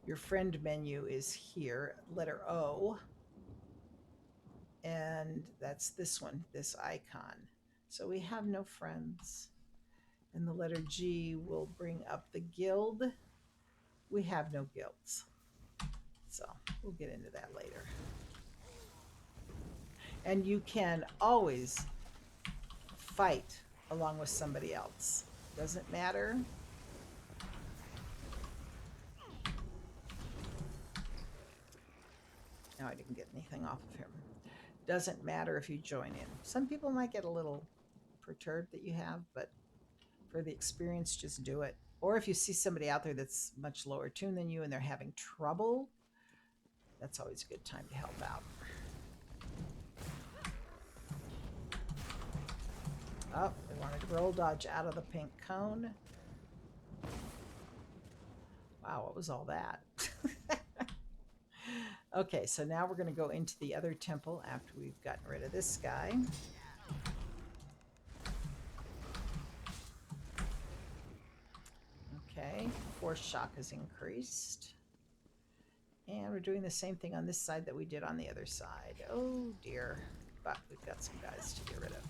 your friend menu is here, letter O. And that's this one, this icon. So we have no friends. And the letter G will bring up the guild. We have no guilds. So we'll get into that later. And you can always fight along with somebody else. Doesn't matter. Now I didn't get anything off of him. Doesn't matter if you join in. Some people might get a little perturbed that you have, but for the experience, just do it. Or if you see somebody out there that's much lower tuned than you and they're having trouble, that's always a good time to help out. Oh, we wanted to roll dodge out of the pink cone. Wow, what was all that? Okay, so now we're going to go into the other temple after we've gotten rid of this guy. Okay, force shock has increased. And we're doing the same thing on this side that we did on the other side. Oh dear, but we've got some guys to get rid of.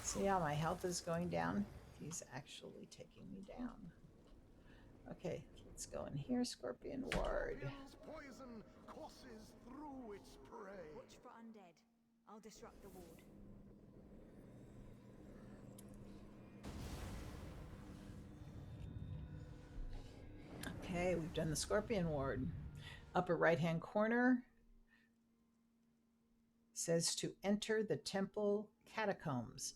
See how my health is going down? He's actually taking me down. Okay, let's go in here, Scorpion Ward. Poison courses through its prey. Watch for undead. I'll disrupt the ward. Okay, we've done the Scorpion Ward. Upper right-hand corner, says to enter the temple catacombs.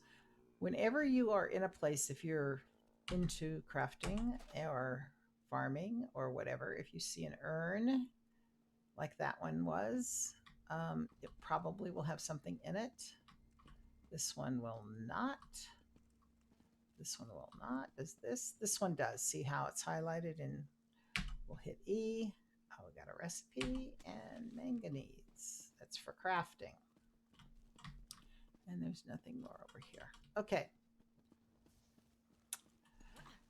Whenever you are in a place, if you're into crafting or farming or whatever, if you see an urn like that one was, it probably will have something in it. This one will not. This one will not. Does this? This one does. See how it's highlighted? And we'll hit E. Oh, we got a recipe and manganese. That's for crafting. And there's nothing more over here. Okay.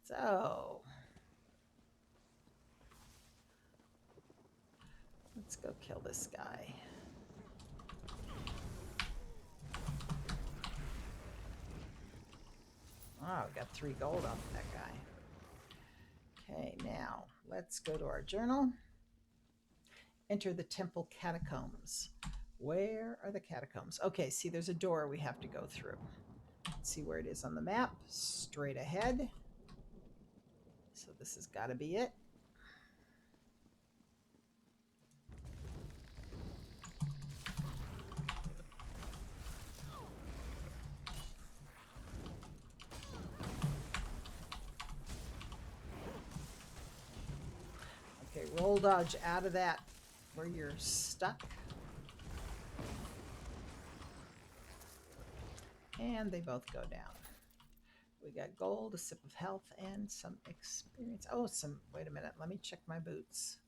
So let's go kill this guy. Oh, we got 3 gold off of that guy. Okay, now let's go to our journal. Enter the temple catacombs. Where are the catacombs? Okay, see, there's a door we have to go through. Let's see where it is on the map. Straight ahead. So this has got to be it. Okay, roll dodge out of that where you're stuck. And they both go down. We got gold, a sip of health, and some experience. Oh, wait a minute. Let me check my boots.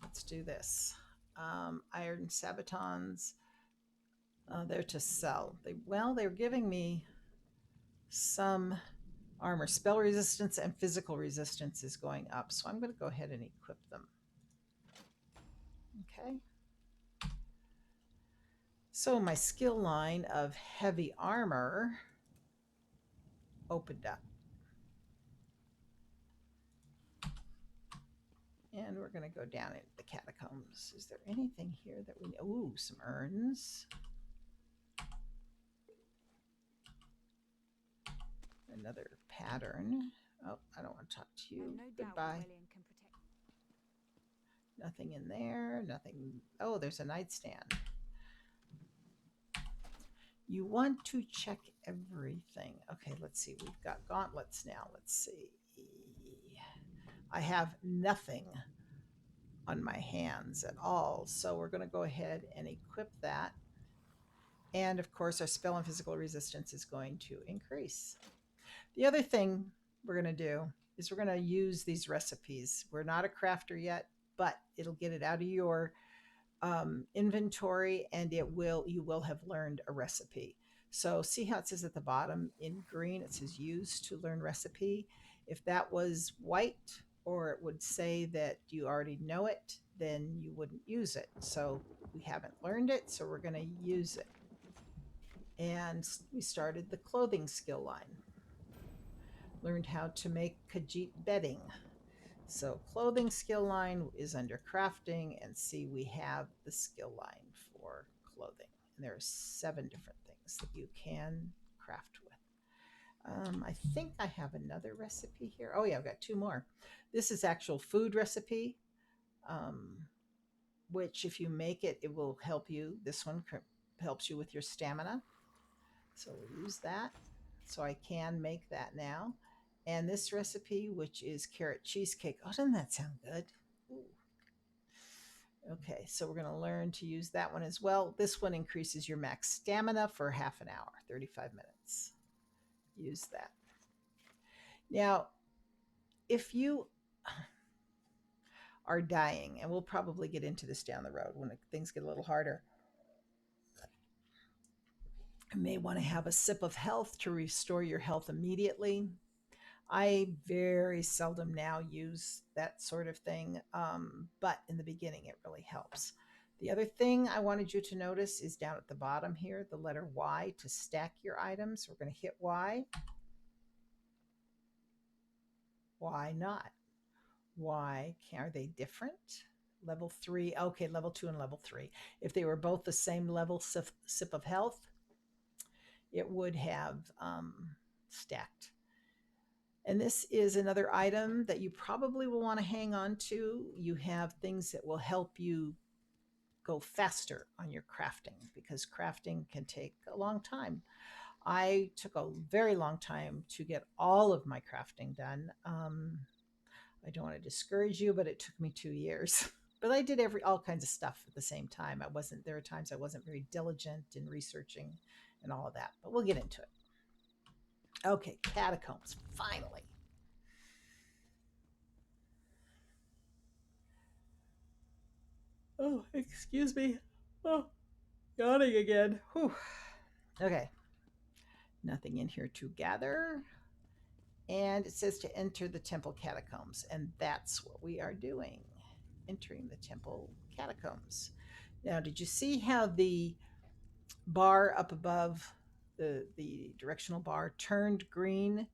Let's do this. Iron sabatons. They're to sell. They're giving me some armor. Spell resistance and physical resistance is going up. So I'm going to go ahead and equip them. Okay. So my skill line of heavy armor opened up. And we're going to go down into the catacombs. Is there anything here that we... Ooh, some urns. Another pattern. Oh, I don't want to talk to you. No Goodbye. Doubt can protect. Nothing in there. Nothing. Oh, there's a nightstand. You want to check everything. Okay, let's see. We've got gauntlets now. Let's see. I have nothing on my hands at all. So we're going to go ahead and equip that. And of course, our spell and physical resistance is going to increase. The other thing we're going to do is we're going to use these recipes. We're not a crafter yet, but it'll get it out of your inventory, and you will have learned a recipe. So see how it says at the bottom in green, it says use to learn recipe. If that was white, or it would say that you already know it, then you wouldn't use it. So we haven't learned it, so we're going to use it. And we started the clothing skill line. Learned how to make Khajiit bedding. So clothing skill line is under crafting, and see we have the skill line for clothing. And there are 7 different things that you can craft with. I think I have another recipe here. Oh yeah, I've got 2 more. This is actual food recipe, which if you make it, it will help you. This one helps you with your stamina. So we'll use that. So I can make that now. And this recipe, which is carrot cheesecake. Oh, doesn't that sound good? Ooh. Okay, so we're going to learn to use that one as well. This one increases your max stamina for half an hour, 35 minutes. Use that. Now, if you are dying, and we'll probably get into this down the road when things get a little harder, you may want to have a sip of health to restore your health immediately. I very seldom now use that sort of thing, but in the beginning it really helps. The other thing I wanted you to notice is down at the bottom here, the letter Y to stack your items. We're going to hit Y. Why not? Why are they different? Level 3, okay, level 2 and level 3. If they were both the same level sip of health, it would have stacked. And this is another item that you probably will want to hang on to. You have things that will help you go faster on your crafting, because crafting can take a long time. I took a very long time to get all of my crafting done. I don't want to discourage you, but it took me 2 years. But I did all kinds of stuff at the same time. There were times I wasn't very diligent in researching and all of that, but we'll get into it. Okay, catacombs, finally. Oh, excuse me. Oh, yawning again. Whew. Okay, nothing in here to gather. And it says to enter the temple catacombs, and that's what we are doing, entering the temple catacombs. Now, did you see how the bar up above, the directional bar, turned green?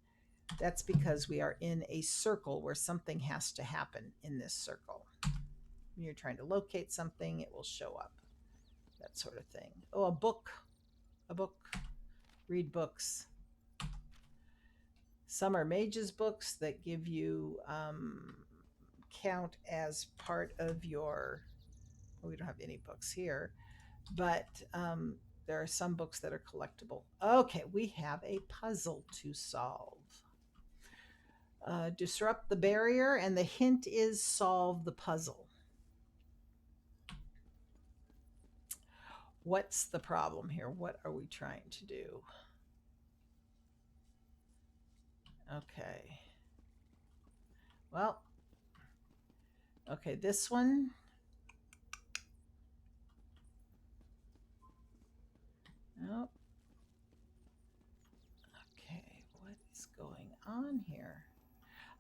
That's because we are in a circle where something has to happen in this circle. When you're trying to locate something, it will show up, that sort of thing. Oh, a book. Read books. Some are mages books that give you count as part of your, well, we don't have any books here, but there are some books that are collectible. Okay, we have a puzzle to solve. Disrupt the barrier, and the hint is solve the puzzle. What's the problem here? What are we trying to do? Okay. Well, okay, this one. Nope. Okay, what is going on here?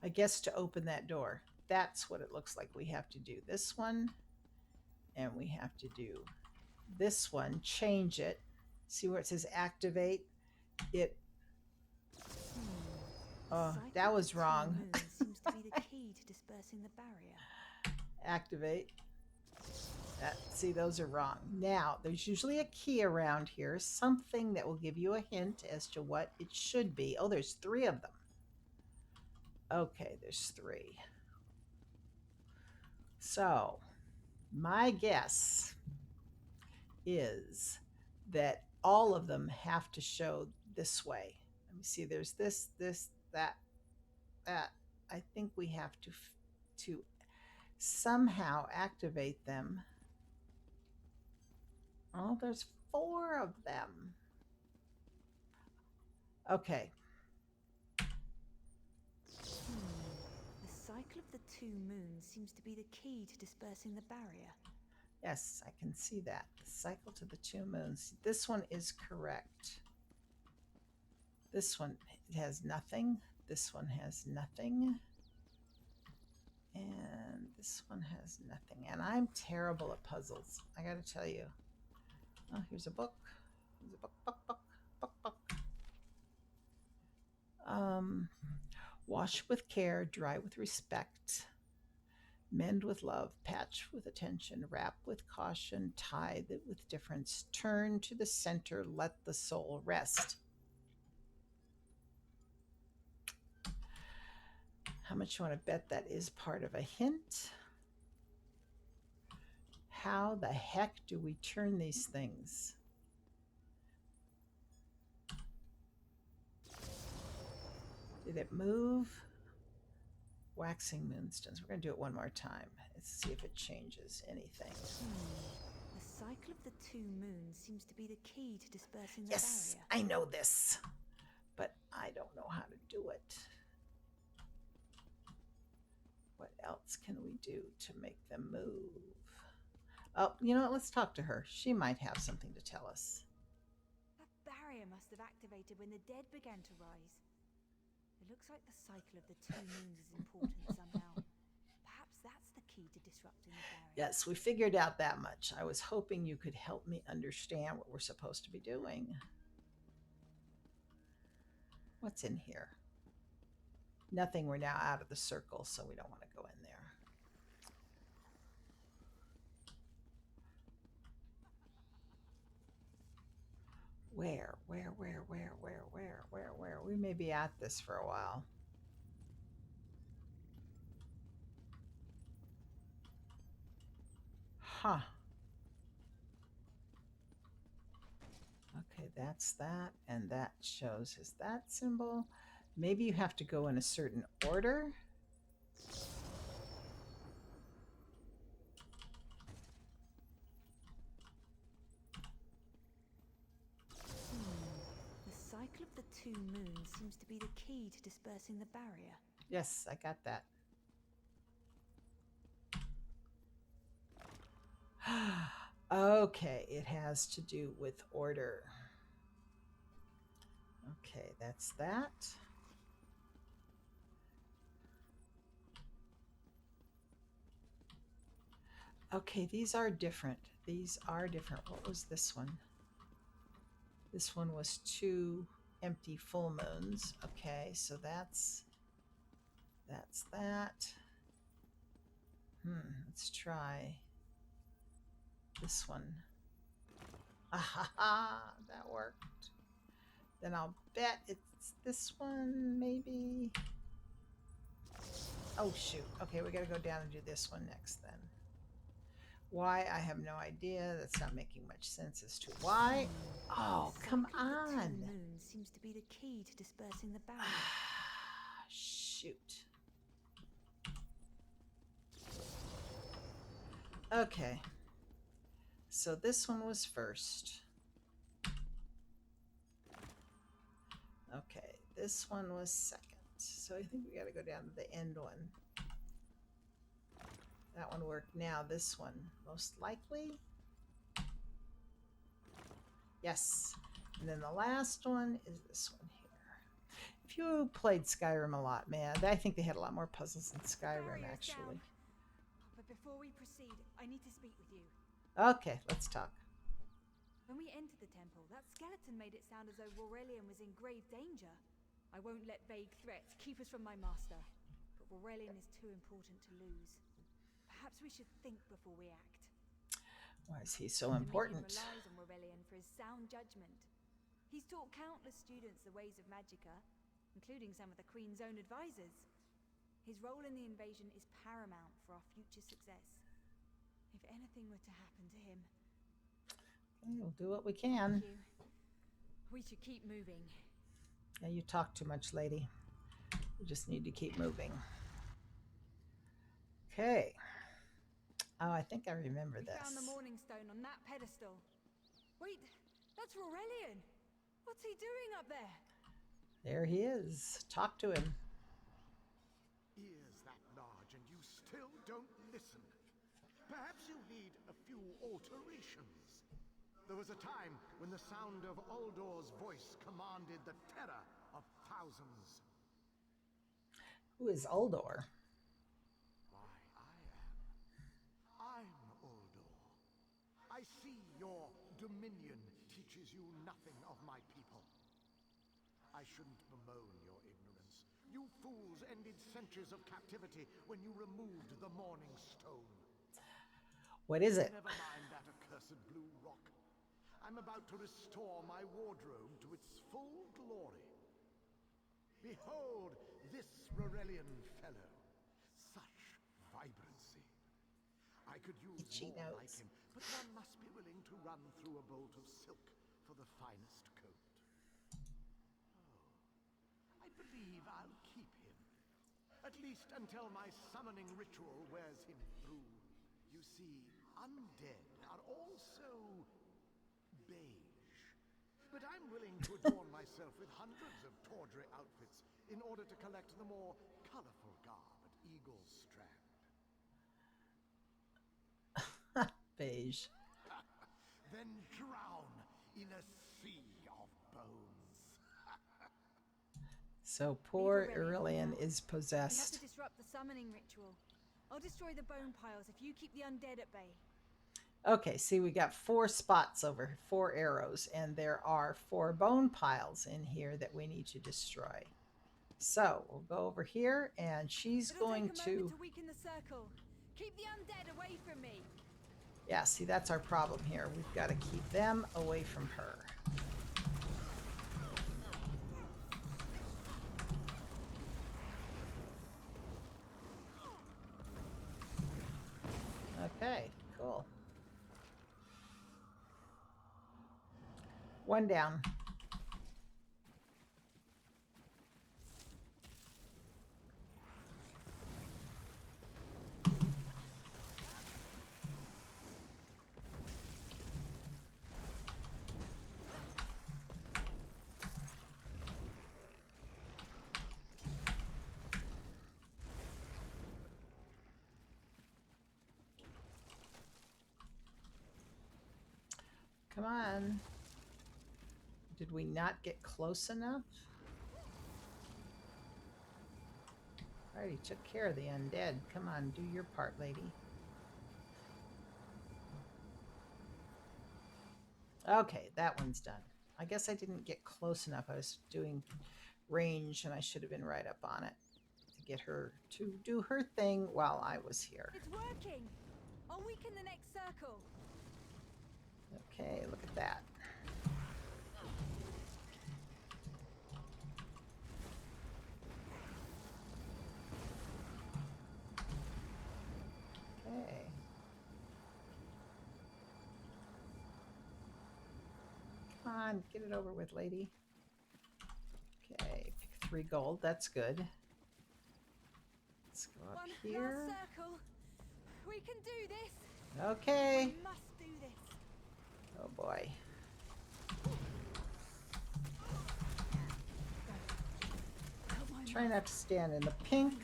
I guess to open that door. That's what it looks like we have to do. This one, and we have to do this one, change it. See where it says activate? It, oh, that was wrong. Seems to be the key to dispersing the barrier. Activate. See, those are wrong. Now, there's usually a key around here, something that will give you a hint as to what it should be. Oh, there's 3 of them. Okay, there's 3. So, my guess is that all of them have to show this way. Let me see, there's this, that. I think we have to somehow activate them. Oh, there's 4 of them. Okay. The cycle of the 2 moons seems to be the key to dispersing the barrier. Yes, I can see that. The cycle to the 2 moons. This one is correct. This one has nothing. This one has nothing. And this one has nothing. And I'm terrible at puzzles, I gotta tell you. Oh, here's a book. Here's a book. Wash with care, dry with respect, mend with love, patch with attention, wrap with caution, tie with difference, turn to the center, let the soul rest. How much you want to bet that is part of a hint? How the heck do we turn these things? Did it move? Waxing moonstones. We're going to do it one more time. Let's see if it changes anything. The cycle of the 2 moons seems to be the key to dispersing the Yes, barrier. I know this, but I don't know how to do it. What else can we do to make them move? Oh, you know what? Let's talk to her. She might have something to tell us. That barrier must have activated when the dead began to rise. It looks like the cycle of the 2 moons is important somehow. Perhaps that's the key to disrupting the barrier. Yes, we figured out that much. I was hoping you could help me understand what we're supposed to be doing. What's in here? Nothing. We're now out of the circle, so we don't want to go in there. Where? We may be at this for a while. Huh. that's that, and that shows as that symbol. Maybe you have to go in a certain order. The cycle of the 2 moons seems to be the key to dispersing the barrier. Yes, I got that. Okay, it has to do with order. Okay, that's that. Okay, these are different. These are different. What was this one? This one was 2 empty full moons. Okay, so that's that. Let's try this one. Ah, that worked. Then I'll bet it's this one, maybe. Oh, shoot. Okay, we gotta go down and do this one next then. Why? I have no idea. That's not making much sense as to why. Oh, come on. The 2 moons seems to be the key to dispersing the barrier. Shoot. Okay. So this one was first. Okay, this one was second. So I think we got to go down to the end one. That one worked. Now this one, most likely. Yes. And then the last one is this one here. If you played Skyrim a lot, man, I think they had a lot more puzzles in Skyrim, actually. But before we proceed, I need to speak with you. Okay, let's talk. When we entered the temple, that skeleton made it sound as though Aurelian was in grave danger. I won't let vague threats keep us from my master, but Aurelian is too important to lose. Perhaps we should think before we act. Why is he so important? The relies on Aurelian for his sound judgment. He's taught countless students the ways of Magicka, including some of the Queen's own advisors. His role in the invasion is paramount for our future success. If anything were to happen to him... We'll do what we can. Thank you. We should keep moving. Yeah, you talk too much, lady. You just need to keep moving. Okay. Oh, I think I remember this. We found the Morning Stone on that pedestal. Wait, that's Aurelian. What's he doing up there? There he is. Talk to him. Ears that large and you still don't listen. Perhaps you need a few alterations. There was a time when the sound of Uldor's voice commanded the terror of thousands. Who is Uldor? Why, I'm Uldor. I see your dominion teaches you nothing of my people. I shouldn't bemoan your ignorance. You fools ended centuries of captivity when you removed the Morning Stone. What is it? Never mind that accursed blue rock. I'm about to restore my wardrobe to its full glory. Behold this Rorelian fellow. Such vibrancy. I could use more like him, but one must be willing to run through a bolt of silk for the finest coat. Oh, I believe I'll keep him. At least until my summoning ritual wears him through. You see, undead are also beige. But I'm willing to adorn myself with hundreds of tawdry outfits in order to collect the more colorful garb at Eagle's Strand. Beige. Then drown in a sea of bones. So poor Aurelian Aurelian is We have possessed. to disrupt the summoning ritual. I'll destroy the bone piles if you keep the undead at bay. Okay, see, we got 4 spots over 4 arrows, and there are 4 bone piles in here that we need to destroy. So we'll go over here, and she's It'll going take a to... moment to weaken the circle. Keep the undead away from me. Yeah, see, that's our problem here. We've got to keep them away from her. Okay, cool. One down. Come on. Did we not get close enough? Already took care of the undead. Come on, do your part, lady. Okay, that one's done. I guess I didn't get close enough. I was doing range and I should have been right up on it to get her to do her thing while I was here. It's working! I'll weaken the next circle. Okay, look at that. Okay. Come on, get it over with, lady. Okay, pick 3 gold. That's good. Let's go up here. Last circle. We can do this. Okay. We must do this. Oh boy. Try not to stand in the pink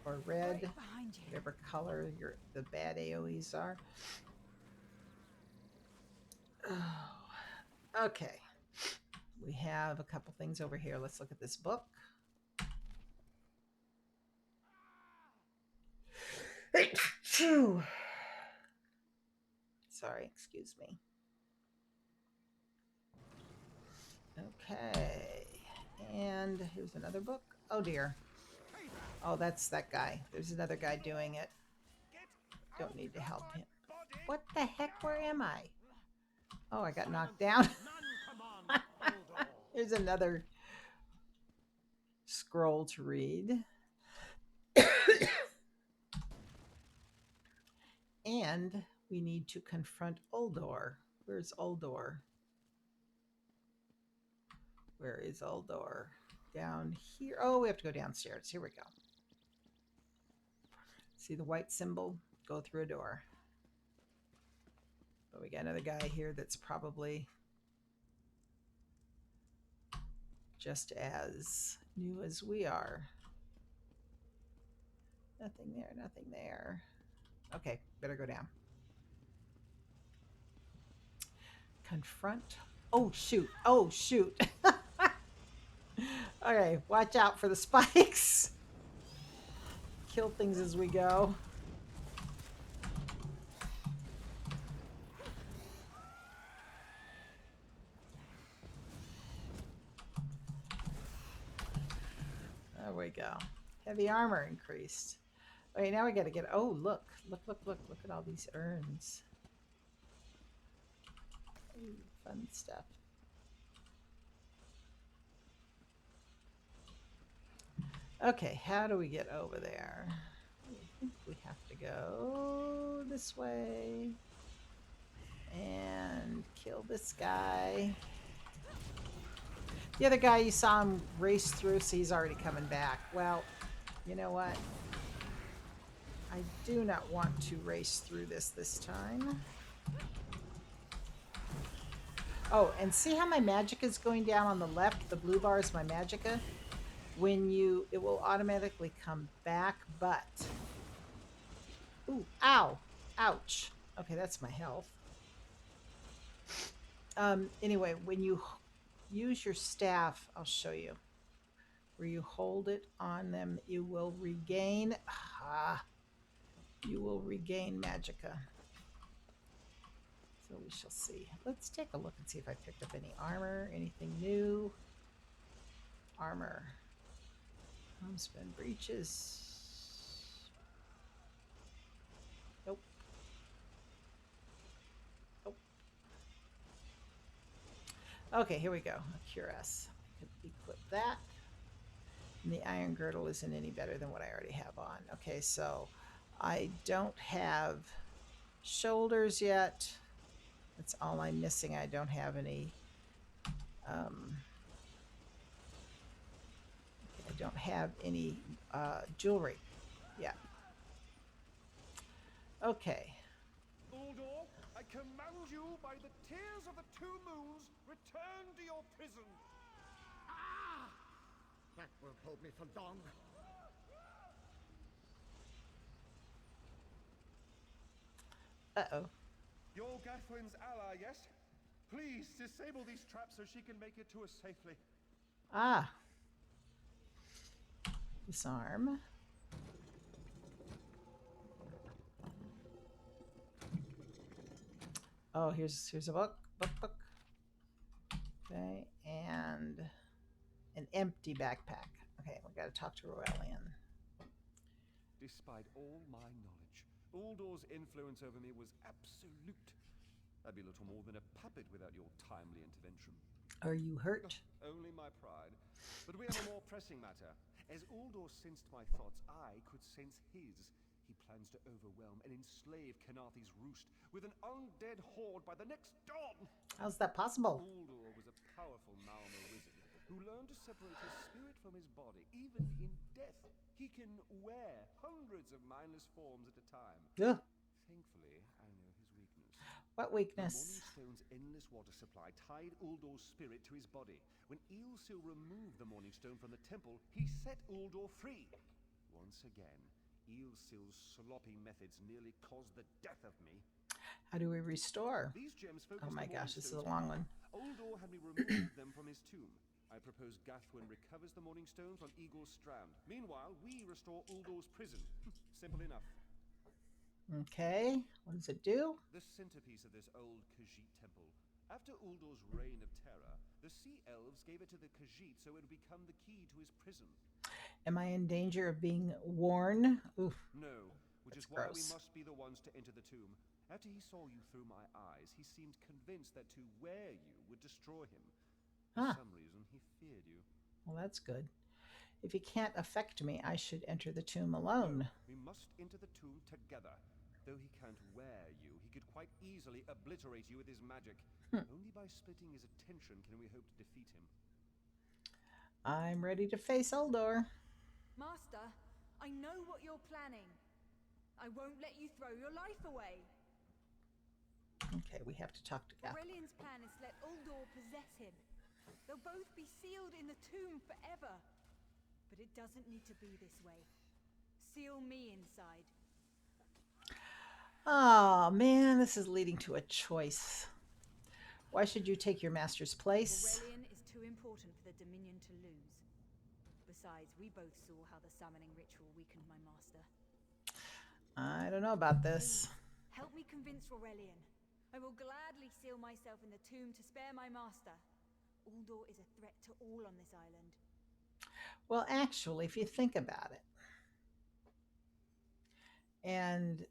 or red, Right behind you. whatever color the bad AoEs are. Oh, okay. We have a couple things over here. Let's look at this book. Sorry, excuse me. Okay. And here's another book. Oh dear. Oh, that's that guy. There's another guy doing it. Don't need to help him. What the heck? Where am I? Oh, I got knocked down. Here's another scroll to read. And we need to confront Uldor. Where's Uldor? Where is Uldor? Down here. Oh, we have to go downstairs. Here we go. See the white symbol? Go through a door. But we got another guy here that's probably just as new as we are. Nothing there, nothing there. Okay, better go down. Confront. Oh, shoot. Oh, shoot. Okay, watch out for the spikes. Kill things as we go. There we go. Heavy armor increased. Okay, now we got to get... Oh, look. Look at all these urns. Ooh, fun stuff. Okay, how do we get over there? I think we have to go this way. And kill this guy. The other guy, you saw him race through, so he's already coming back. Well, you know what? I do not want to race through this time. Oh, and see how my magicka is going down on the left? The blue bar is my magicka. It will automatically come back, but... Ooh, ow! Ouch. Okay, that's my health. Anyway, when you use your staff, I'll show you. Where you hold it on them, you will regain... you will regain magicka. So we shall see. Let's take a look and see if I picked up any armor, anything new. Armor. Homespun breeches. Nope. Nope. Okay, here we go. A cuirass. I could equip that. And the iron girdle isn't any better than what I already have on. Okay, so I don't have shoulders yet. That's all I'm missing. I don't have any Um, I don't have any jewelry yet. Okay. Uldor, I command you by the tears of the two moons, return to your prison. Ah! That won't hold me for long. Uh-oh. You're Gathwin's ally, yes? Please disable these traps so she can make it to us safely. Ah. Disarm. Oh, here's a book. Okay, and an empty backpack. Okay, we got to talk to Rowellian. Despite all my knowledge, Uldor's influence over me was absolute. I'd be little more than a puppet without your timely intervention. Are you hurt? Only my pride. But we have a more pressing matter. As Uldor sensed my thoughts, I could sense his. He plans to overwhelm and enslave Kenarthi's Roost with an undead horde by the next dawn. How's that possible? Uldor was a powerful Malmo wizard who learned to separate his spirit from his body, even in death. He can wear hundreds of mindless forms at a time. Ugh. Thankfully, I know his weakness. What The weakness? Morning Stone's endless water supply tied Uldor's spirit to his body. When Eilsil removed the Morning Stone from the temple, he set Uldor free. Once again, Eilsil's sloppy methods nearly caused the death of me. How do we restore? These gems focus Oh my the gosh, Morning this is a Stone's long power. one. Uldor had me remove them from his tomb. I propose Gathwin recovers the Morning Stones on Eagle's Strand. Meanwhile, we restore Uldor's prison. Simple enough. Okay, what does it do? The centerpiece of this old Khajiit temple. After Uldor's reign of terror, the Sea Elves gave it to the Khajiit so it would become the key to his prison. Am I in danger of being worn? Oof. No, which That's is why we gross. must be the ones to enter the tomb. After he saw you through my eyes, he seemed convinced that to wear you would destroy him. For Huh. some reason, he feared you. Well, that's good. If he can't affect me, I should enter the tomb alone. No, we must enter the tomb together. Though he can't wear you, he could quite easily obliterate you with his magic. Only by splitting his attention can we hope to defeat him. I'm ready to face Uldor. Master, I know what you're planning. I won't let you throw your life away. Okay, we have to talk to Gath. Aurelian's plan is to let Uldor possess him. They'll both be sealed in the tomb forever. But it doesn't need to be this way. Seal me inside. Oh man, this is leading to a choice. Why should you take your master's place? Aurelian is too important for the Dominion to lose. Besides, we both saw how the summoning ritual weakened my master. I don't know about this. Help me convince Aurelian. I will gladly seal myself in the tomb to spare my master. Uldor is a threat to all on this island. Well, actually, if you think about it, and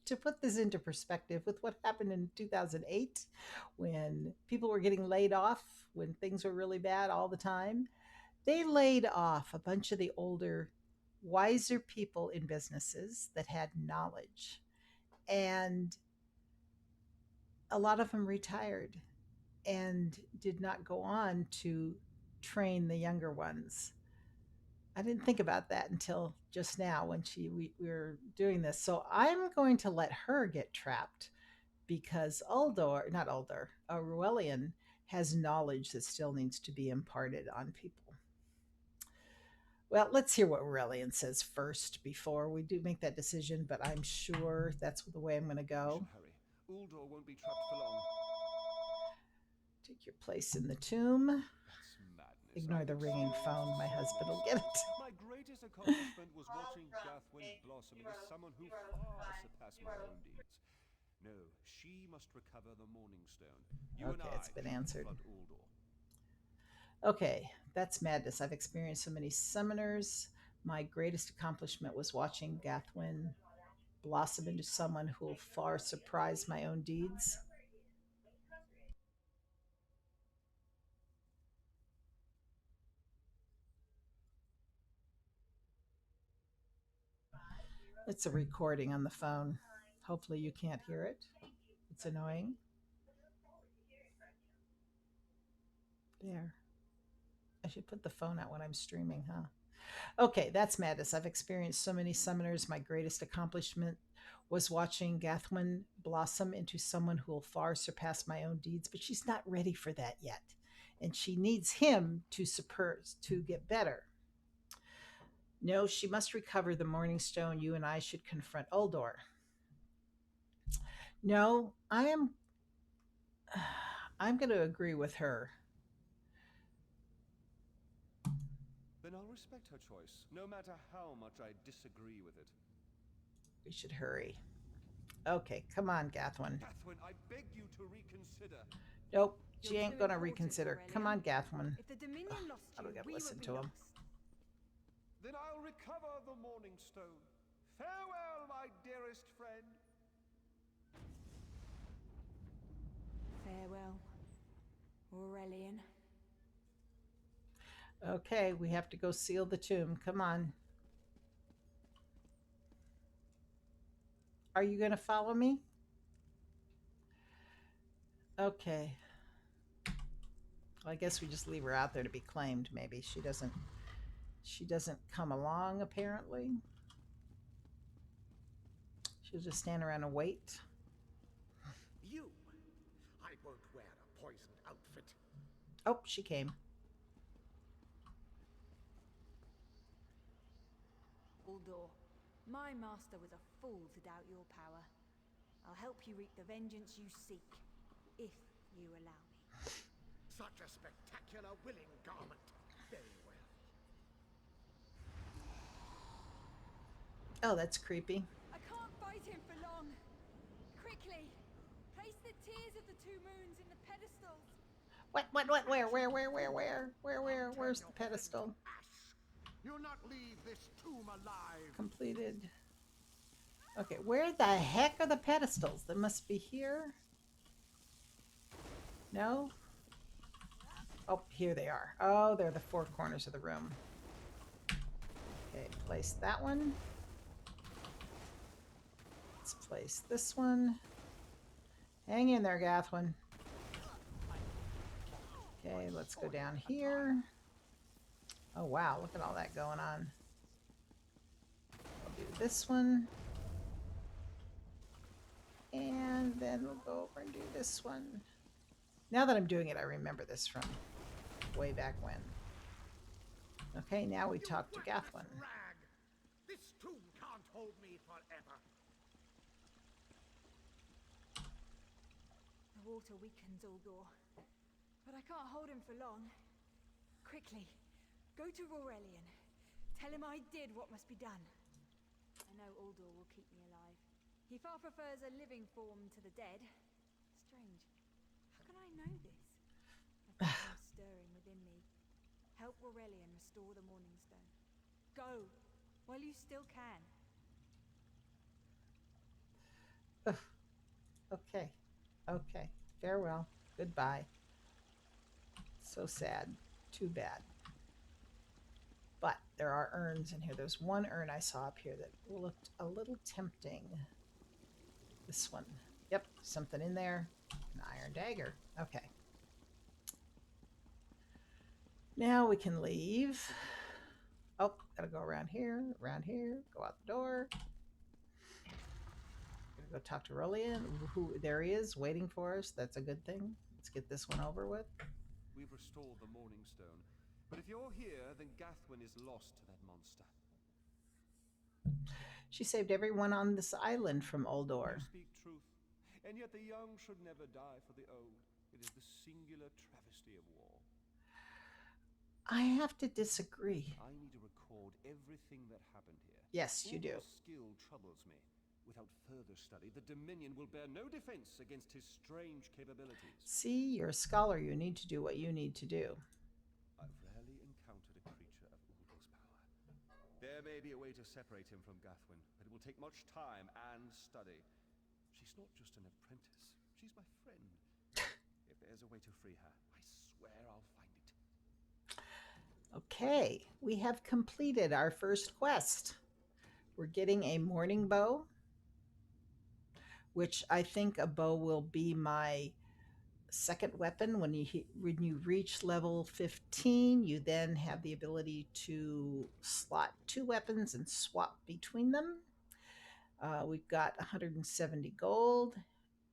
to put this into perspective with what happened in 2008, when people were getting laid off, when things were really bad all the time, they laid off a bunch of the older, wiser people in businesses that had knowledge. And a lot of them retired and did not go on to train the younger ones. I didn't think about that until just now when we were doing this. So I'm going to let her get trapped because Rowellian has knowledge that still needs to be imparted on people. Well, let's hear what Rowellian says first before we do make that decision, but I'm sure that's the way I'm going to go. Hurry. Uldor won't be trapped for long. Take your place in the tomb. That's madness. Ignore the ringing phone. My husband will get it. My greatest accomplishment was watching Gathwin blossom into someone who far surpassed my own deeds. No, she must recover the Morning Stone. You and Okay, I it's been should answered. confront Uldor. Okay, that's madness. I've experienced so many summoners. My greatest accomplishment was watching Gathwin blossom into someone who will far surprise my own deeds. It's a recording on the phone. Hopefully you can't hear it. It's annoying. There. I should put the phone out when I'm streaming, huh? Okay, that's madness. I've experienced so many summoners. My greatest accomplishment was watching Gathwin blossom into someone who will far surpass my own deeds, but she's not ready for that yet. And she needs him to get better. No, she must recover the Morning Stone. You and I should confront Uldor. No, I am. I'm going to agree with her. Then I'll respect her choice, no matter how much I disagree with it. We should hurry. Okay, come on, Gathwin. Gathwin, I beg you to reconsider. Nope, she You're ain't too gonna important, reconsider. Come Aurelian. on, Gathwin. If the Dominion lost I you, don't gotta we listen would be to him. lost. Then I'll recover the Morning Stone. Farewell, my dearest friend. Farewell, Aurelian. Okay, we have to go seal the tomb. Come on. Are you gonna follow me? Okay. Well, I guess we just leave her out there to be claimed, maybe. She doesn't come along, apparently. She'll just stand around and wait. You! I won't wear a poisoned outfit. Oh, she came. Uldor, my master was a fool to doubt your power. I'll help you reap the vengeance you seek, if you allow me. Such a spectacular willing garment. Very well. Oh, that's creepy. I can't fight him for long. Quickly, place the tears of the two moons in the pedestals. What, where? Where's the pedestal? You'll not leave this tomb alive. Completed. Okay, where the heck are the pedestals? They must be here. No? Oh, here they are. Oh, they're the four corners of the room. Okay, place that one. Let's place this one. Hang in there, Gathwin. Okay, let's go down here. Oh, wow, look at all that going on. I'll do this one. And then we'll go over and do this one. Now that I'm doing it, I remember this from way back when. Okay, now we talk to Gathwin. Rag! This tomb can't hold me forever. The water weakens Uldor, but I can't hold him for long. Quickly, go to Aurelian. Tell him I did what must be done. I know Uldor will keep me alive. He far prefers a living form to the dead. Strange. How can I know this? I've got him stirring within me. Help Aurelian restore the Morning Stone. Go, while you still can. Okay. Okay. Farewell. Goodbye. So sad. Too bad. But there are urns in here. There's one urn I saw up here that looked a little tempting. This one. Yep, something in there. An iron dagger. Okay. Now we can leave. Oh, gotta go around here, go out the door. Go talk to Rolian, who there he is waiting for us. That's a good thing. Let's get this one over with. We've restored the Morning Stone, but if you're here, then Gathwin is lost to that monster. She saved everyone on this island from Uldor. You speak truth, and yet the young should never die for the old. It is the singular travesty of war. I have to disagree. I need to record everything that happened here. Yes, you do. Your skill troubles me. Without further study, the Dominion will bear no defense against his strange capabilities. See, you're a scholar. You need to do what you need to do. I've rarely encountered a creature of Uldor's power. There may be a way to separate him from Gathwin, but it will take much time and study. She's not just an apprentice. She's my friend. If there's a way to free her, I swear I'll find it. Okay, we have completed our first quest. We're getting a morning bow, which I think a bow will be my second weapon. When you reach level 15, you then have the ability to slot 2 weapons and swap between them. We've got 170 gold,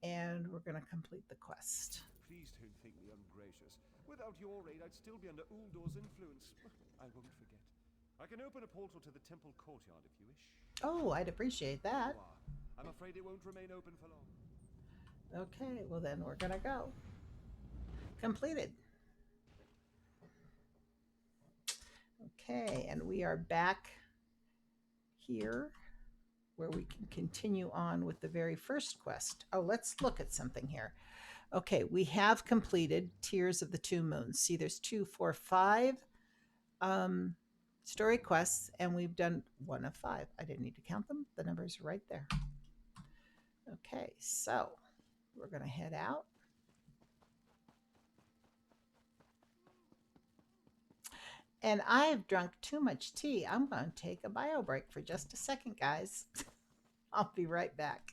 and we're going to complete the quest. Please don't think me ungracious. Without your aid, I'd still be under Uldor's influence. I won't forget. I can open a portal to the temple courtyard if you wish. Oh, I'd appreciate that. You are. I'm afraid it won't remain open for long. Okay, well then we're going to go. Completed. Okay, and we are back here where we can continue on with the very first quest. Oh, let's look at something here. Okay, we have completed Tears of the Two Moons. See, there's 2, 4, 5 story quests, and we've done 1 of 5. I didn't need to count them. The numbers are right there. Okay, so we're going to head out. And I've drunk too much tea. I'm going to take a bio break for just a second, guys. I'll be right back.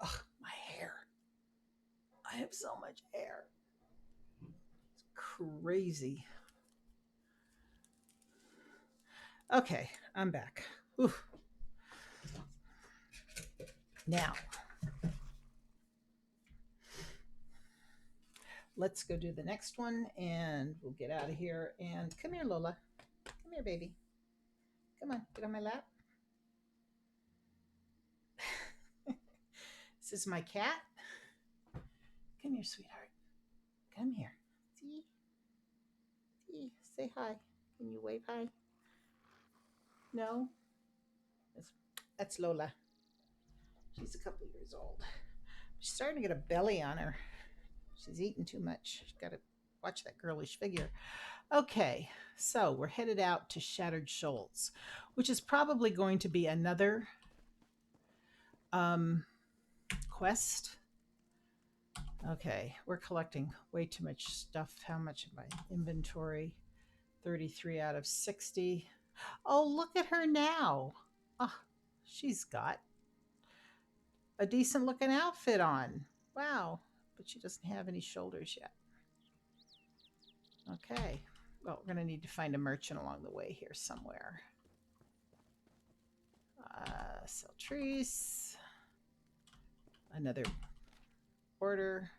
Ugh, my hair. I have so much hair. It's crazy. Okay, I'm back. Whew. Now, let's go do the next one and we'll get out of here. And come here, Lola. Come here, baby. Come on, get on my lap. This is my cat. Come here, sweetheart. Come here. See? See? Say hi. Can you wave hi? No? That's Lola. She's a couple years old. She's starting to get a belly on her. She's eating too much. She's got to watch that girlish figure. Okay, so we're headed out to Shattered Shoals, which is probably going to be another quest. Okay, we're collecting way too much stuff. How much in my inventory? 33 out of 60. Oh, look at her now. Oh, she's got a decent looking outfit on. Wow, but she doesn't have any shoulders yet. Okay, well, we're going to need to find a merchant along the way here somewhere. Celtrice. Another order.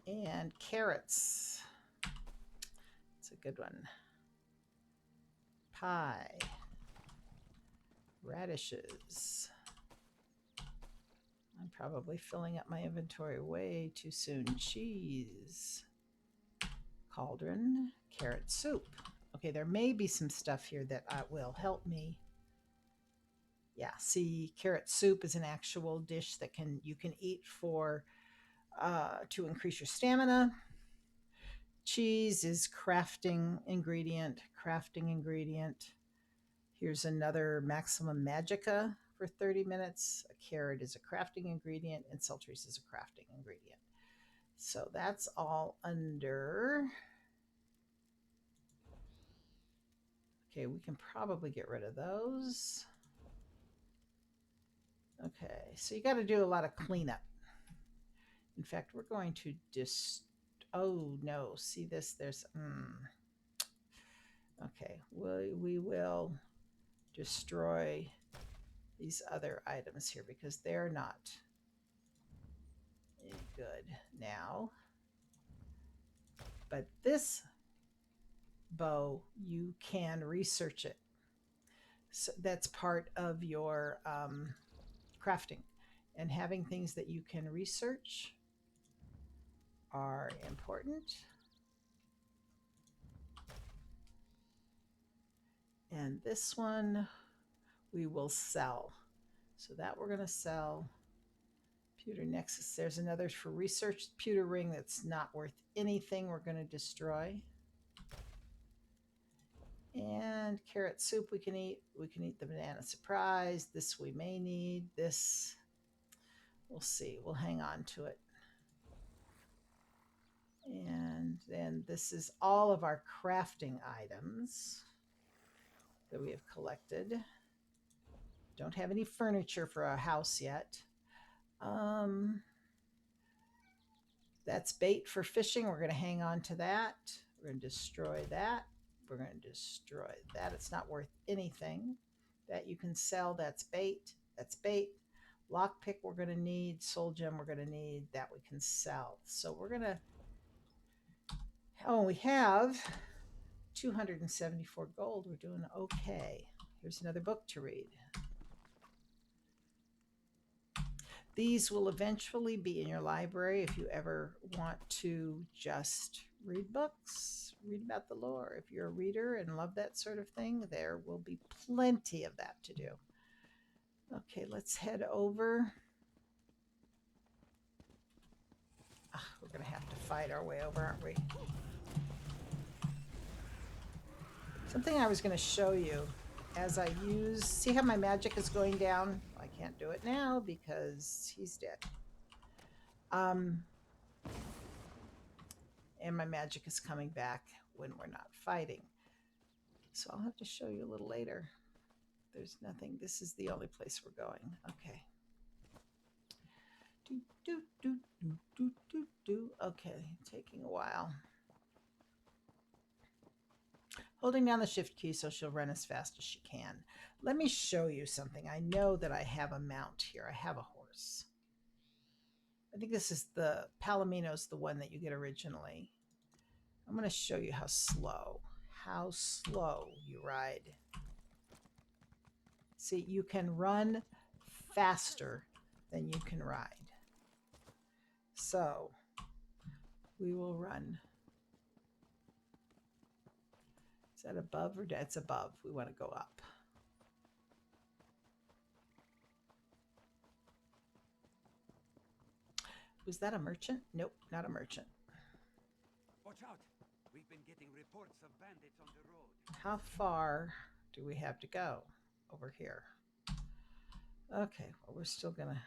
And carrots. It's a good one. Pie. Radishes. I'm probably filling up my inventory way too soon. Cheese. Cauldron, carrot soup. Okay, there may be some stuff here that will help me. Yeah, see, carrot soup is an actual dish that you can eat for to increase your stamina. Cheese is crafting ingredient. Here's another maximum magica for 30 minutes. A carrot is a crafting ingredient, and Celtrice is a crafting ingredient. So that's all under. Okay, we can probably get rid of those. Okay, so you got to do a lot of cleanup. In fact, we're going to just. Oh no! See this? There's. Okay, we will destroy these other items here because they're not any good now. But this bow, you can research it. So that's part of your crafting. And having things that you can research are important. And this one we will sell. So that we're going to sell. Pewter Nexus. There's another for research. Pewter ring that's not worth anything. We're going to destroy. And carrot soup we can eat. We can eat the banana surprise. This we may need. This, we'll see. We'll hang on to it. And then this is all of our crafting items that we have collected. Don't have any furniture for our house yet. That's bait for fishing. We're going to hang on to that. We're going to destroy that. We're going to destroy that. It's not worth anything. That you can sell. That's bait. That's bait. Lockpick we're going to need. Soul gem we're going to need. That we can sell. So we're going to... Oh, we have 274 gold. We're doing okay. Here's another book to read. These will eventually be in your library if you ever want to just read books, read about the lore. If you're a reader and love that sort of thing, there will be plenty of that to do. Okay, let's head over. We're going to have to fight our way over, aren't we? Something I was going to show you as I use... See how my magic is going down? I can't do it now because he's dead. And my magic is coming back when we're not fighting. So I'll have to show you a little later. There's nothing. This is the only place we're going. Okay. Okay, taking a while. Holding down the shift key so she'll run as fast as she can. Let me show you something. I know that I have a mount here. I have a horse. I think this is the Palomino's, the one that you get originally. I'm going to show you how slow you ride. See, you can run faster than you can ride. So we will run. Is that above or down? It's above. We want to go up. Was that a merchant? Nope, not a merchant. Watch out! We've been getting reports of bandits on the road. How far do we have to go? Over here. Okay, well, we're still gonna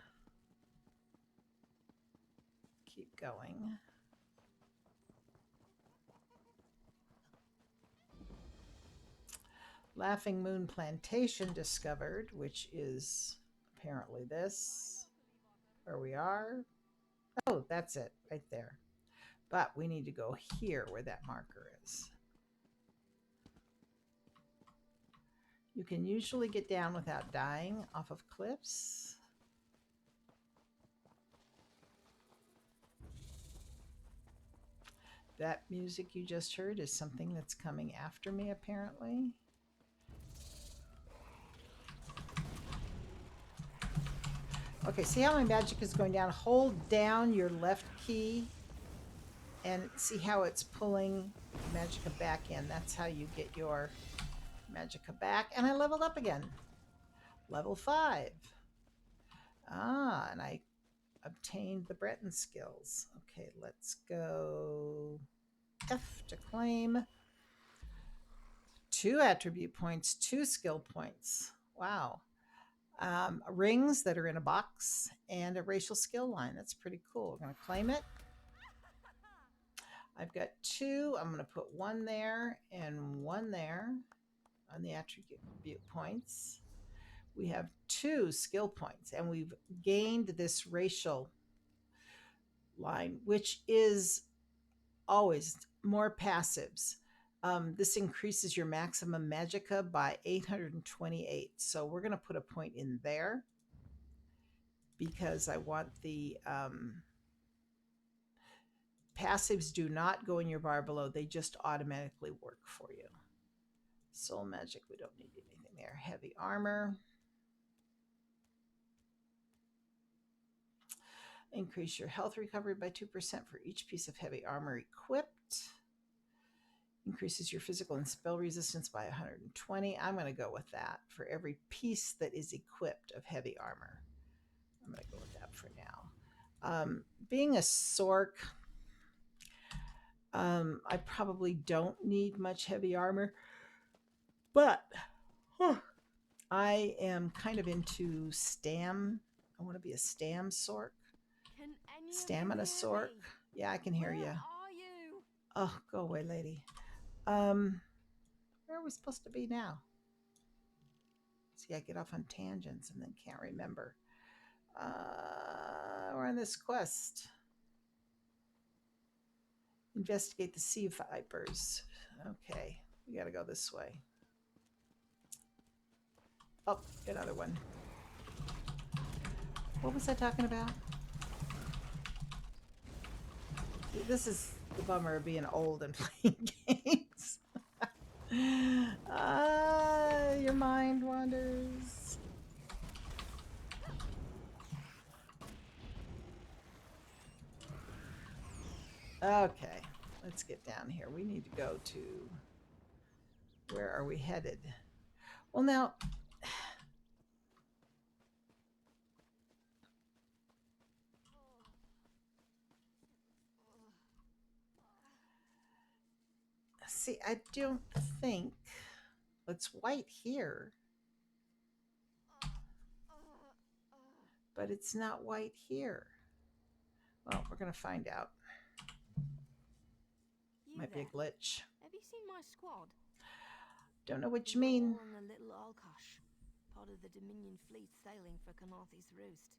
keep going. Laughing Moon Plantation discovered, which is apparently this, where we are. Oh, that's it, right there. But we need to go here where that marker is. You can usually get down without dying off of cliffs. That music you just heard is something that's coming after me, apparently. Okay, see how my magic is going down? Hold down your left key And see how it's pulling magicka back in. That's how you get your magicka back. And I leveled up again. Level 5. And I obtained the Breton skills. Okay, let's go F to claim. 2 attribute points, 2 skill points. Wow. Rings that are in a box and a racial skill line. That's pretty cool. We're going to claim it. I've got 2. I'm going to put 1 there and 1 there on the attribute points. We have 2 skill points, and we've gained this racial line, which is always more passives. This increases your maximum magicka by 828. So we're going to put a point in there because I want the passives do not go in your bar below. They just automatically work for you. Soul magic, we don't need anything there. Heavy armor. Increase your health recovery by 2% for each piece of heavy armor equipped. Increases your physical and spell resistance by 120. I'm going to go with that for every piece that is equipped of heavy armor. I'm going to go with that for now. Being a Sork, I probably don't need much heavy armor, but I am kind of into stam. I want to be a stam Sork. Stamina Sork. Yeah, I can hear you. Where are you? Oh, go away, lady. Where are we supposed to be now? See, I get off on tangents and then can't remember. We're on this quest. Investigate the sea vipers. Okay, we got to go this way. Oh, another one. What was I talking about? This is the bummer of being old and playing games. Your mind wanders. Okay, let's get down here. We need to go to... Where are we headed? Well, now... See, I don't think... It's white here. But it's not white here. Well, we're going to find out. Might be a glitch. Have you seen my squad? Don't know what you mean. All on the little Alkosh, part of the Dominion fleet sailing for Kenarthi's Roost.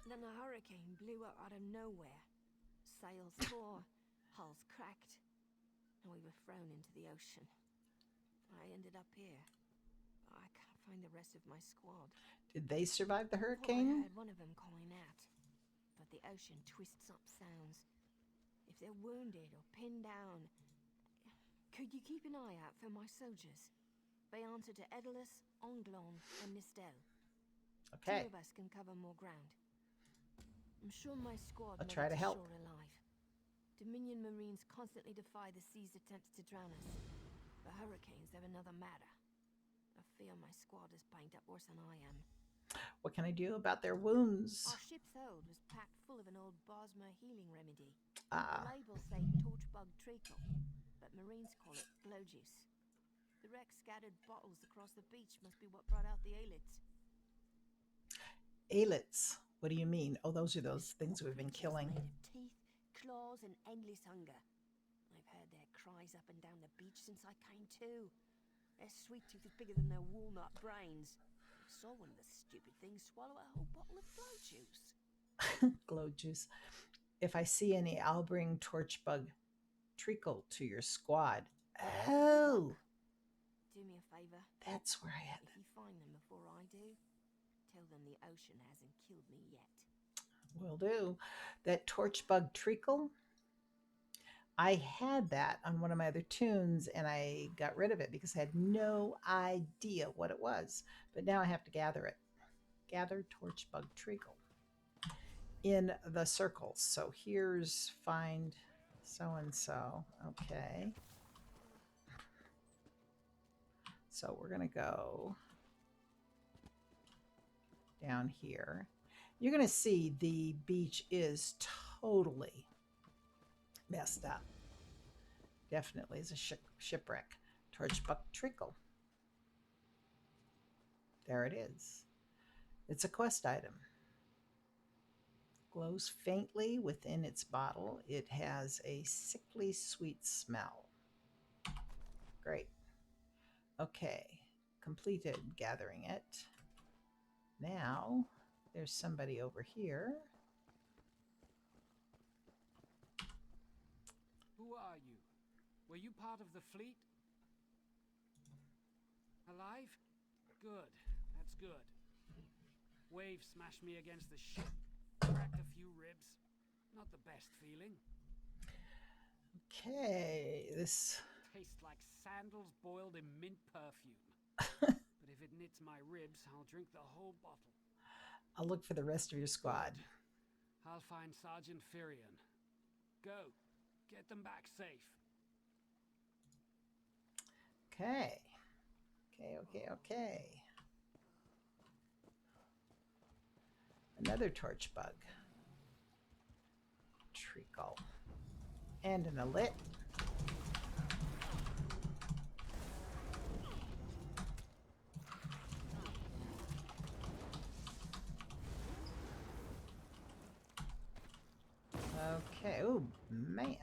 Then a hurricane blew up out of nowhere. Sails tore, hulls cracked, and we were thrown into the ocean. I ended up here. I can't find the rest of my squad. Did they survive the I hurricane? heard one of them calling out, but the ocean twists up sounds. If they're wounded or pinned down, could you keep an eye out for my soldiers? They answer to Edalus, Onglon, and Nistel. Okay. 2 of us can cover more ground. I'm sure my squad I'll made try it to help. shore alive. Dominion Marines constantly defy the sea's attempts to drown us. The hurricanes are another matter. I fear my squad is banged up worse than I am. What can I do about their wounds? Our ship's hold was packed full of an old Bosmer healing remedy. Ah, The labels say torchbug treacle, but Marines call it glow juice. The wreck scattered bottles across the beach must be what brought out the aelids. aelids. What do you mean? Oh, those are those things we've been killing. Made of teeth, claws, and endless hunger. I've heard their cries up and down the beach since I came to. Their sweet tooth is bigger than their walnut brains. I saw one of the stupid things swallow a whole bottle of glow juice. Glow juice. If I see any, I'll bring torchbug treacle to your squad. Oh, Do me a favor. that's where I had If you find them before I do, tell them the ocean hasn't killed me yet. Will do. That torchbug treacle, I had that on one of my other tunes and I got rid of it because I had no idea what it was. But now I have to gather it. Gather torchbug treacle in the circles. So here's find so-and-so. Okay. So we're going to go down here. You're going to see the beach is totally messed up. Definitely is a shipwreck. Torchbuck treacle. There it is. It's a quest item. Glows faintly within its bottle. It has a sickly sweet smell. Great. Okay, completed gathering it. Now there's somebody over here. Who are you? Were you part of the fleet? Alive? Good. That's good. Wave smashed me against the ship. Cracked a few ribs. Not the best feeling. Okay, this Tastes like sandals boiled in mint perfume. But if it knits my ribs, I'll drink the whole bottle. I'll look for the rest of your squad. Good. I'll find Sergeant Firion. Go. Get them back safe. Okay. Okay. Another torch bug. Treacle. And an alit. Okay. Oh, man.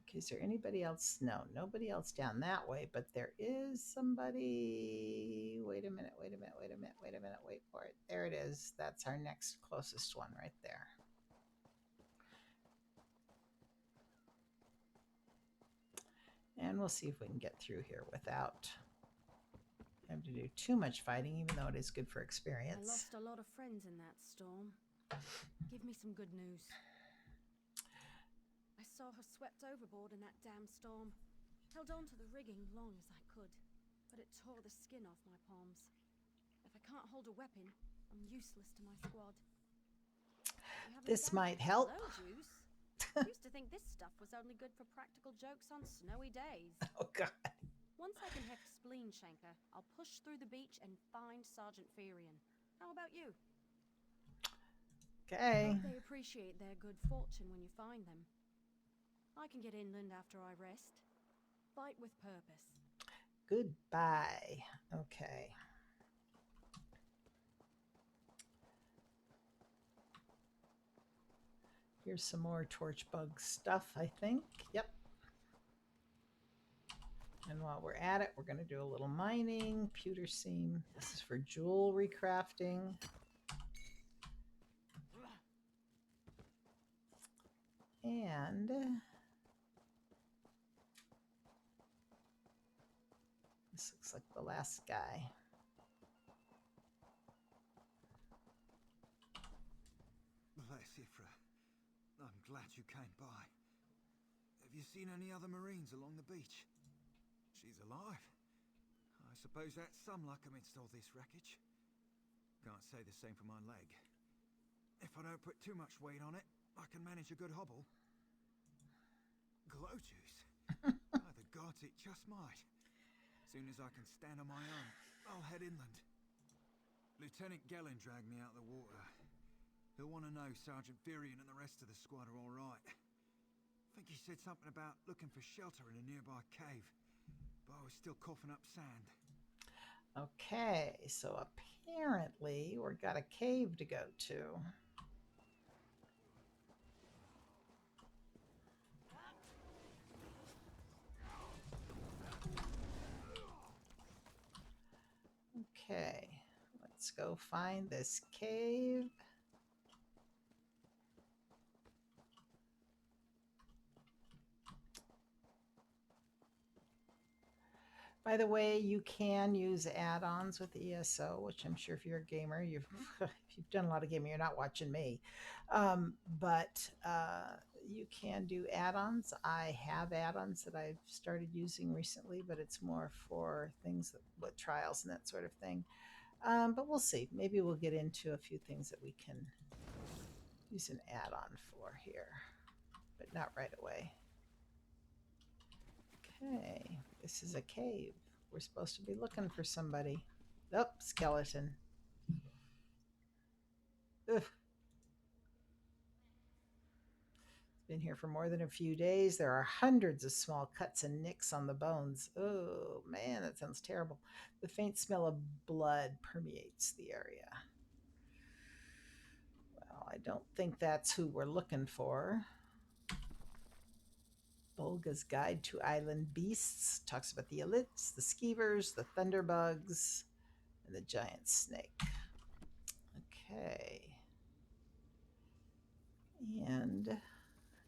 Okay, is there anybody else? No, nobody else down that way, but there is somebody. Wait a minute. Wait for it. There it is. That's our next closest one right there. And we'll see if we can get through here without having to do too much fighting, even though it is good for experience. I lost a lot of friends in that storm. Give me some good news. I saw her swept overboard in that damn storm. Held on to the rigging long as I could, but it tore the skin off my palms. If I can't hold a weapon, I'm useless to my squad. This might help. Hello, Juice. I used to think this stuff was only good for practical jokes on snowy days. Oh, God. Once I can hex Spleen Shanker, I'll push through the beach and find Sergeant Firion. How about you? Okay. They appreciate their good fortune when you find them. I can get inland after I rest. Fight with purpose. Goodbye. Okay. Here's some more torch bug stuff, I think. Yep. And while we're at it, we're going to do a little mining. Pewter seam. This is for jewelry crafting. And this looks like the last guy. Sifra, I'm glad you came by. Have you seen any other Marines along the beach? She's alive. I suppose that's some luck amidst all this wreckage. Can't say the same for my leg. If I don't put too much weight on it, I can manage a good hobble. Glow juice? By the gods, it just might. Soon as I can stand on my own, I'll head inland. Lieutenant Gellin dragged me out of the water. He'll want to know Sergeant Firion and the rest of the squad are all right. I think he said something about looking for shelter in a nearby cave, but I was still coughing up sand. Okay, so apparently we've got a cave to go to. Okay, let's go find this cave. By the way, you can use add-ons with ESO, which I'm sure if you're a gamer, if you've done a lot of gaming, you're not watching me. But you can do add-ons. I have add-ons that I've started using recently, but it's more for things with trials and that sort of thing. But we'll see. Maybe we'll get into a few things that we can use an add-on for here. but not right away. Okay, this is a cave. We're supposed to be looking for somebody. Oh, skeleton. Ugh. Been here for more than a few days. There are hundreds of small cuts and nicks on the bones. Oh, man, that sounds terrible. The faint smell of blood permeates the area. Well, I don't think that's who we're looking for. Bolga's Guide to Island Beasts talks about the Elits, the Skeevers, the Thunderbugs, and the giant snake. Okay. And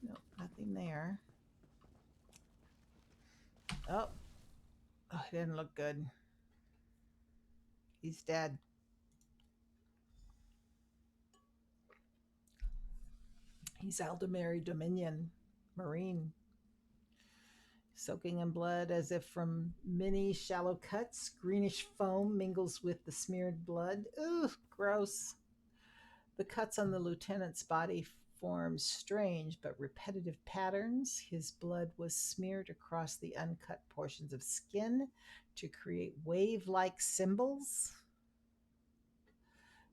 nope, nothing there. Oh, it didn't look good. He's dead. He's Aldemary Dominion, Marine. Soaking in blood as if from many shallow cuts, greenish foam mingles with the smeared blood. Ugh, gross. The cuts on the lieutenant's body formed strange but repetitive patterns. His blood was smeared across the uncut portions of skin to create wave-like symbols.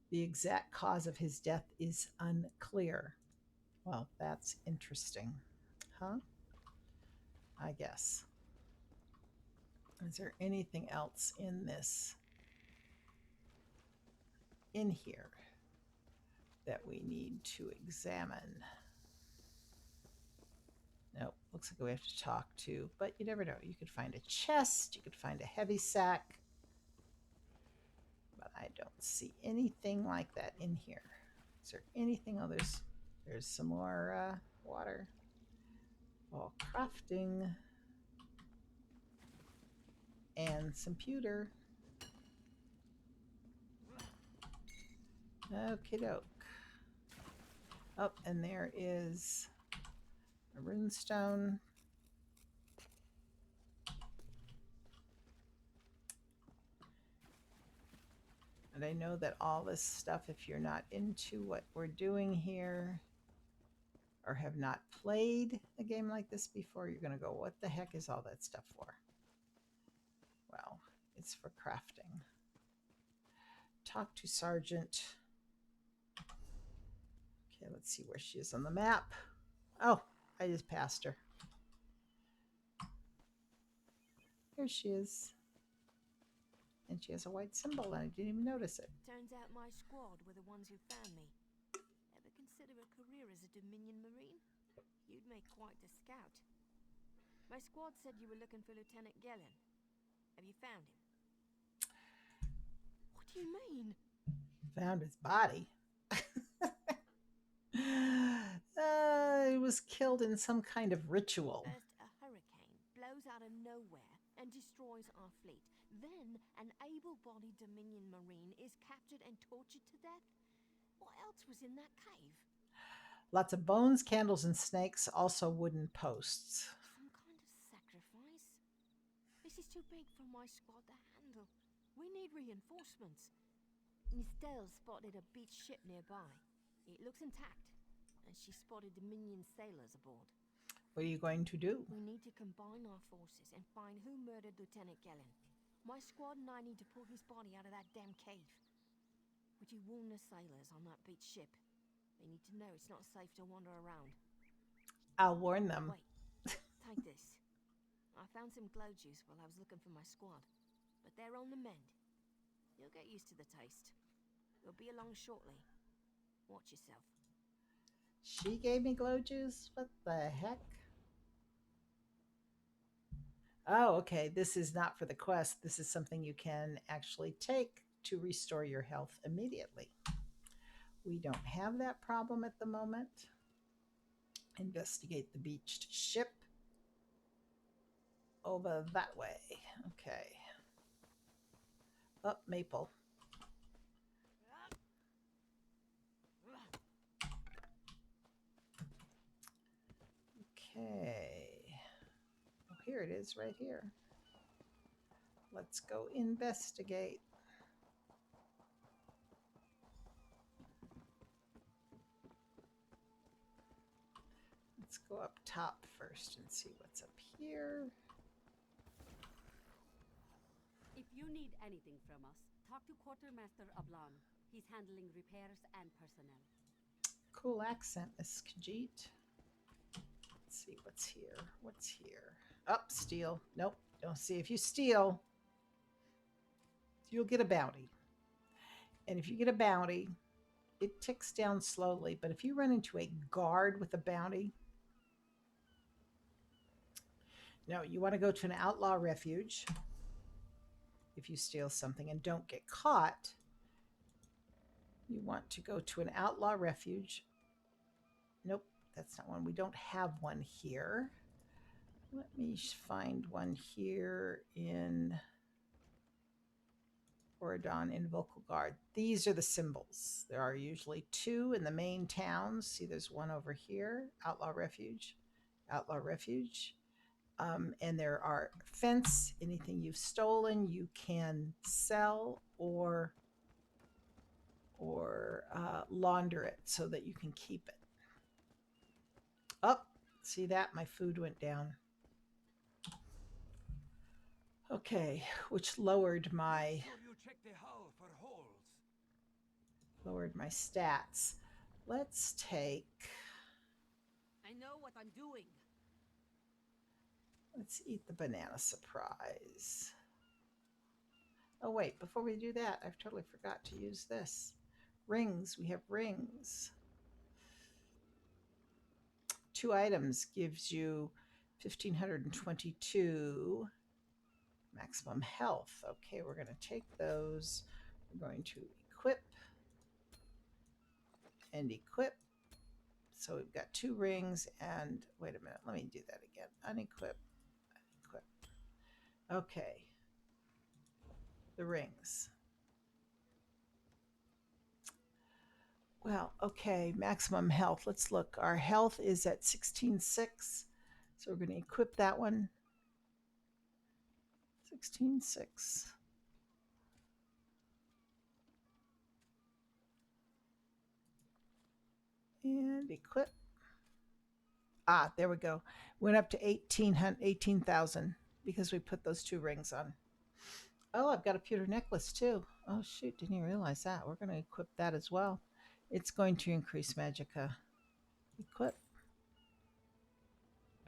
The exact cause of his death is unclear. Well, that's interesting. Huh? I guess. Is there anything else in this, in here, that we need to examine? Nope, looks like we have to talk to, but you never know. You could find a chest, you could find a heavy sack, but I don't see anything like that in here. Is there anything? Oh, there's some more water. Oh, crafting. And some pewter. Okie doke. Oh, and there is a runestone. And I know that all this stuff, if you're not into what we're doing here or have not played a game like this before, you're going to go, what the heck is all that stuff for? Well, it's for crafting. Talk to Sergeant. Okay, let's see where she is on the map. Oh, I just passed her. Here she is. And she has a white symbol, and I didn't even notice it. Turns out my squad were the ones who found me. Ever consider a career as a Dominion Marine? You'd make quite a scout. My squad said you were looking for Lieutenant Gellin. Have you found him? What do you mean? Found his body. He was killed in some kind of ritual. First, a hurricane blows out of nowhere and destroys our fleet. Then, an able-bodied Dominion Marine is captured and tortured to death. What else was in that cave? Lots of bones, candles, and snakes, also wooden posts. Some kind of sacrifice? This is too big for my squad to handle. We need reinforcements. Estelle spotted a beached ship nearby. It looks intact, and she spotted Dominion sailors aboard. What are you going to do? We need to combine our forces and find who murdered Lieutenant Gellin. My squad and I need to pull his body out of that damn cave. Would you warn the sailors on that beached ship? They need to know it's not safe to wander around. I'll warn them. Wait, take this. I found some glow juice while I was looking for my squad, but they're on the mend. You'll get used to the taste. We'll be along shortly. Watch yourself. She gave me glow juice? What the heck? Oh, okay. This is not for the quest. This is something you can actually take to restore your health immediately. We don't have that problem at the moment. Investigate the beached ship. Over that way. Okay. Oh, Maple. Okay. Oh, here it is, right here. Let's go investigate. Let's go up top first and see what's up here. If you need anything from us, talk to Quartermaster Ablan. He's handling repairs and personnel. Cool accent, Miss Khajiit. Let's see what's here. What's here? Up, steal. Nope. Don't see. If you steal, you'll get a bounty. And if you get a bounty, it ticks down slowly. But if you run into a guard with a bounty, no, you want to go to an outlaw refuge if you steal something and don't get caught. You want to go to an outlaw refuge. Nope, that's not one. We don't have one here. Let me find one here in Oradon in Vocal Guard. These are the symbols. There are usually two in the main towns. See, there's one over here, Outlaw Refuge, Outlaw Refuge. And there are fence. Anything you've stolen, you can sell or launder it so that you can keep it. Oh, see that? My food went down. Okay, which lowered my stats. Let's take. I know what I'm doing. Let's eat the banana surprise. Oh wait, before we do that, I've totally forgot to use this. Rings. We have rings. 2 items gives you 1,522 maximum health. Okay, we're going to take those. We're going to equip and equip. So we've got 2 rings and wait a minute. Let me do that again. Unequip. Unequip. Okay. The rings. Well, okay, maximum health. Let's look. Our health is at 16,600. So we're going to equip that one. 16,600. And equip. Ah, there we go. Went up to 18,000 because we put those 2 rings on. Oh, I've got a pewter necklace too. Oh, shoot. Didn't even realize that. We're going to equip that as well. It's going to increase magicka. Equip.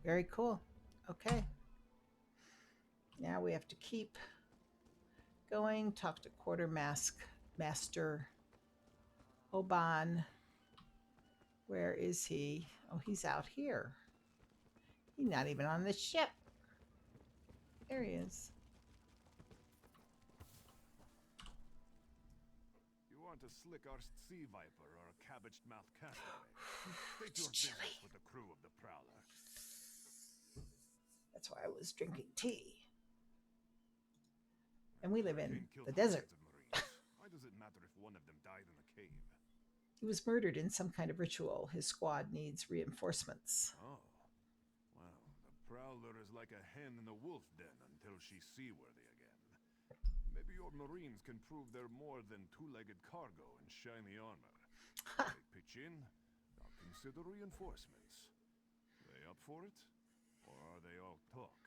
Very cool. Okay. Now we have to keep going. Talk to Quartermaster Oban. Where is he? Oh, he's out here. He's not even on the ship. There he is. You want a slick-arsed sea viper or a cabbage-mouthed castaway? Take your business with the crew of the Prowler. That's why I was drinking tea. And we live in the desert. Why does it matter if one of them died in a cave? He was murdered in some kind of ritual. His squad needs reinforcements. Oh. Well, the Prowler is like a hen in a wolf den until she's seaworthy again. Maybe your Marines can prove they're more than 2-legged cargo and shiny armor. They pitch in, I'll consider reinforcements. They up for it? Or are they all talk?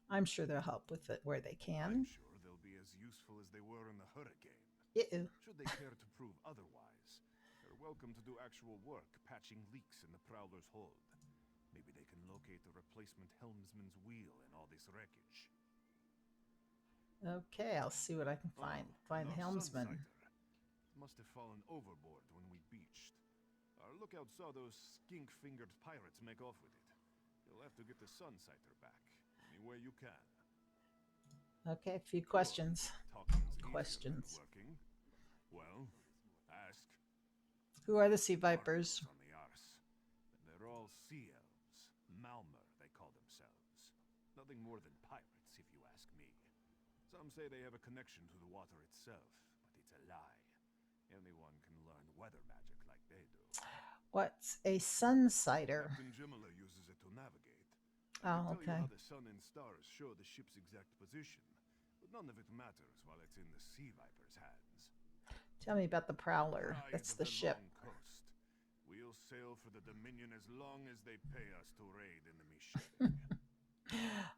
I'm sure they'll help with it where they can. I'm sure they'll be as useful as they were in the hurricane. Uh-oh. Should they care to prove otherwise, they're welcome to do actual work patching leaks in the Prowler's hold. Maybe they can locate the replacement helmsman's wheel in all this wreckage. Okay, I'll see what I can find. Find the helmsman. Must have fallen overboard when we beached. Our lookout saw those skink-fingered pirates make off with it. You'll have to get the Sunsighter back, any way you can. Okay, a few questions. Questions. Working. Well, ask. Who are the sea vipers? On the arse. They're all sea elves. Malmer, they call themselves. Nothing more than pirates, if you ask me. Some say they have a connection to the water itself, but it's a lie. Anyone can learn weather magic like they do. What's a Sunsighter? Captain Jimala uses it to navigate. Oh, I can tell okay. you how the sun and stars show the ship's exact position, but none of it matters while it's in the Sea Viper's hands. Tell me about the Prowler. Pride That's of the ship. Long coast. We'll sail for the Dominion as long as they pay us to raid enemy shipping.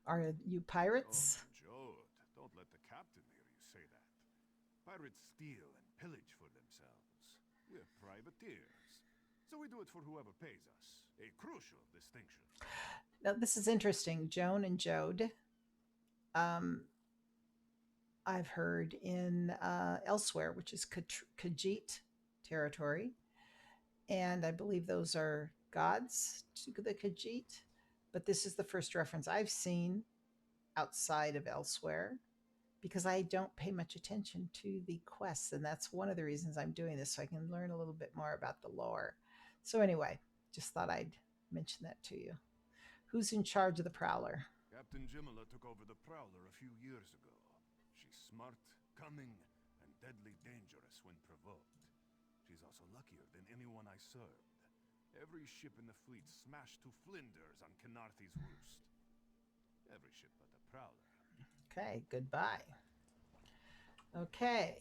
Are you pirates? Oh, Jode, don't let the captain hear you say that. Pirates steal and pillage for themselves. We're privateers. So we do it for whoever pays us. A crucial distinction. Now, this is interesting. Joan and Jode. I've heard in elsewhere, which is Khajiit territory. And I believe those are gods to the Khajiit. But this is the first reference I've seen outside of elsewhere because I don't pay much attention to the quests. And that's one of the reasons I'm doing this, so I can learn a little bit more about the lore. So, anyway, just thought I'd mention that to you. Who's in charge of the Prowler? Captain Jimala took over the Prowler a few years ago. She's smart, cunning, and deadly dangerous when provoked. She's also luckier than anyone I served. Every ship in the fleet smashed to flinders on Kenarthi's Roost. Every ship but the Prowler. Okay, goodbye. Okay.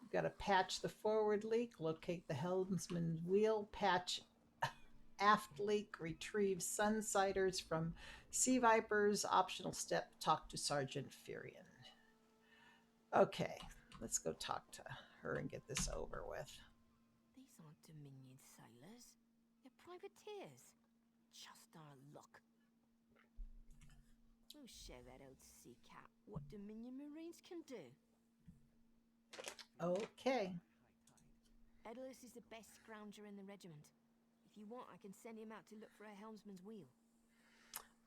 We've got to patch the forward leak, locate the helmsman's wheel, patch aft leak, retrieve sunsiders from Sea Vipers. Optional step, talk to Sergeant Furion. Okay, let's go talk to her and get this over with. These aren't Dominion sailors. They're privateers. Just our luck. We'll show that old sea cat what Dominion Marines can do. Okay. Edalus is the best scrounger in the regiment. If you want, I can send him out to look for a helmsman's wheel.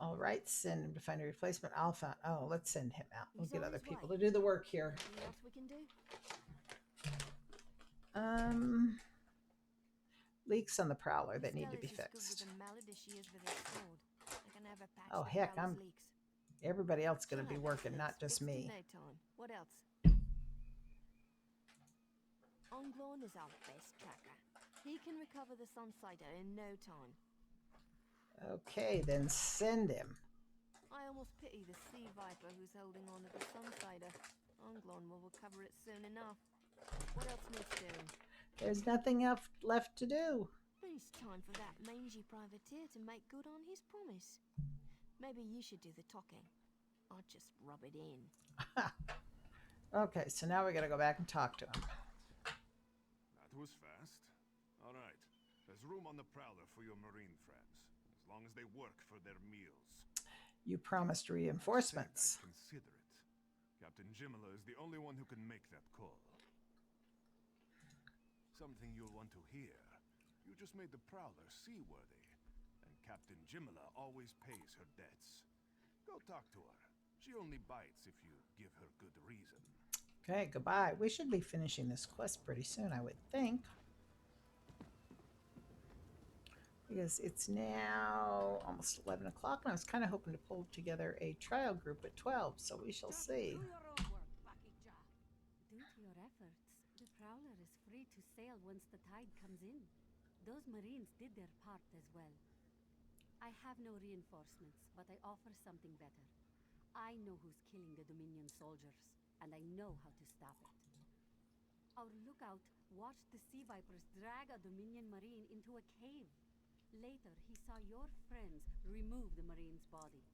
All right, send him to find a replacement. Let's send him out. We'll He's get on other his people way. to do the work here. Anything else we can do? Leaks on the Prowler that need to be Stella's as fixed. good with a mallet as she is with a sword. I can have her patch Oh, the heck, Prowler's leaks. Everybody else going to be Sure, working, it's not just fixed in me. no time. What else? Onglorn is our best tracker. He can recover the Sunsider in no time. Okay, then send him. I almost pity the Sea Viper who's holding on to the Sunsider. Onglorn will recover it soon enough. What else needs doing? There's nothing else left to do. It's time for that mangy privateer to make good on his promise. Maybe you should do the talking. I'll just rub it in. Okay, so now we got to go back and talk to him. That was fast. All right. There's room on the Prowler for your Marine friends, as long as they work for their meals. You promised I'd reinforcements. consider it. Captain Jimala is the only one who can make that call. Something you'll want to hear. You just made the Prowler seaworthy, and Captain Jimala always pays her debts. Go talk to her. She only bites if you give her good reason. Okay, goodbye. We should be finishing this quest pretty soon, I would think. Because it's now almost 11 o'clock, and I was kind of hoping to pull together a trial group at 12, so we shall see. Do your own work, Bakija. Due to your efforts, the Prowler is free to sail once the tide comes in. Those Marines did their part as well. I have no reinforcements, but I offer something better. I know who's killing the Dominion soldiers, and I know how to stop it. Our lookout watched the Sea Vipers drag a Dominion Marine into a cave. Later, he saw your friends remove the Marine's body.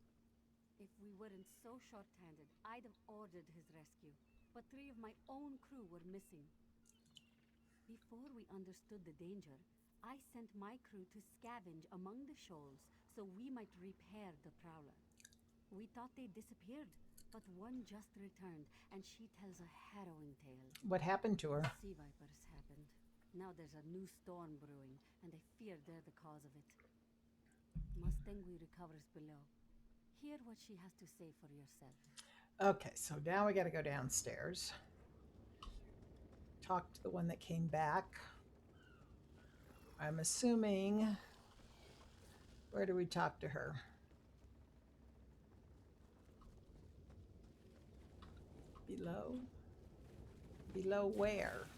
If we weren't so short-handed, I'd have ordered his rescue, but 3 of my own crew were missing. Before we understood the danger, I sent my crew to scavenge among the shoals so we might repair the Prowler. We thought they disappeared, but one just returned, and she tells a harrowing tale. What happened to her? Sea Vipers happened. Now there's a new storm brewing, and I fear they're the cause of it. Mustangui recovers below. Hear what she has to say for yourself. Okay, so now we got to go downstairs. Talk to the one that came back. I'm assuming... Where do we talk to her? Below? Below where?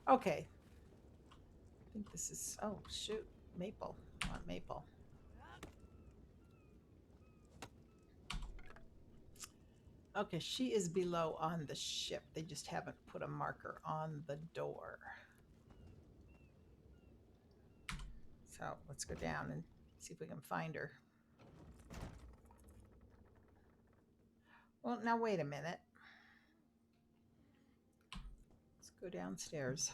Okay. I think this is... Oh, shoot. Maple. I want Maple. Okay, she is below on the ship. They just haven't put a marker on the door. So let's go down and see if we can find her. Well, now wait a minute. Let's go downstairs.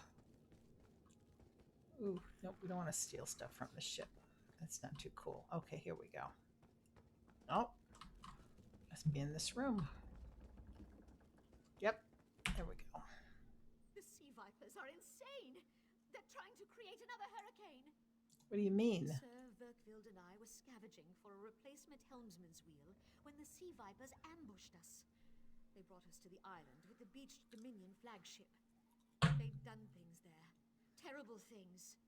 Ooh, nope, we don't want to steal stuff from the ship. That's not too cool. Okay, here we go. Oh, must be in this room. Yep, there we go. The sea vipers are insane. They're trying to create another hurricane. What do you mean? Sir Verkvild and I were scavenging for a replacement helmsman's wheel when the sea vipers ambushed us. They brought us to the island with the beached Dominion flagship. They'd done things there. Terrible things.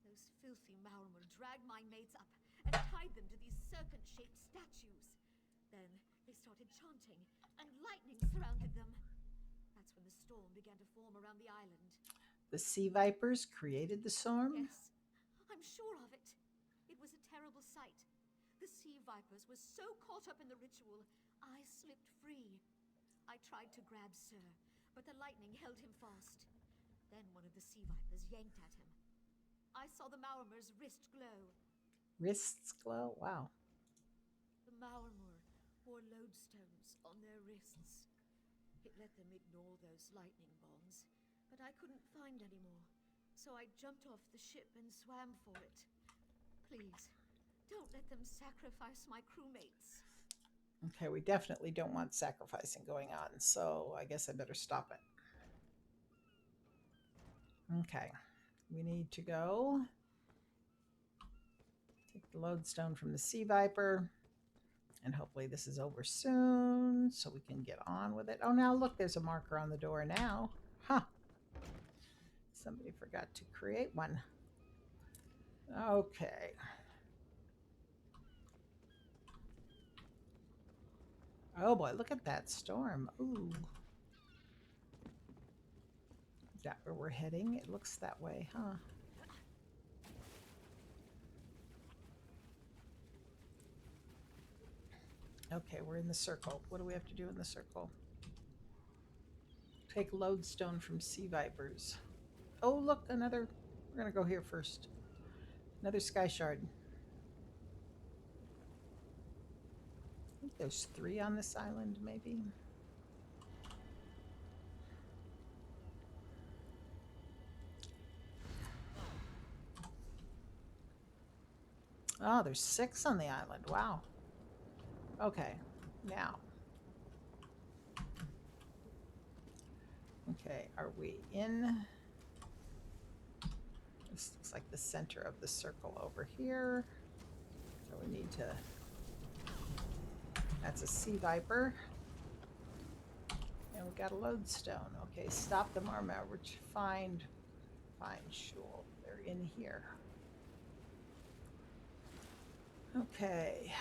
Those filthy Maormer dragged my mates up and tied them to these serpent-shaped statues. Then they started chanting, and lightning surrounded them. That's when the storm began to form around the island. The sea vipers created the storm? Yes, I'm sure of it. It was a terrible sight. The sea vipers were so caught up in the ritual, I slipped free. I tried to grab Sir, but the lightning held him fast. Then one of the sea vipers yanked at him. I saw the Maormer's wrist glow. Wrists glow? Wow. The Maormer wore lodestones on their wrists. It let them ignore those lightning bombs, but I couldn't find any more. So I jumped off the ship and swam for it. Please, don't let them sacrifice my crewmates. Okay, we definitely don't want sacrificing going on, so I guess I better stop it. Okay, we need to go take the lodestone from the sea viper, and hopefully this is over soon so we can get on with it. Oh, now look, there's a marker on the door now. Huh. Somebody forgot to create one. Okay. Oh boy, look at that storm. Ooh. Is that where we're heading? It looks that way, huh? Okay, we're in the circle. What do we have to do in the circle? Take lodestone from sea vipers. Oh, look, another. We're going to go here first. Another sky shard. I think there's 3 on this island, maybe. Oh, there's 6 on the island. Wow. Okay, now. Okay, are we in? This looks like the center of the circle over here. So we need to. That's a sea viper. And we got a lodestone. Okay, stop them arm average. Find Shul. They're in here. Okay.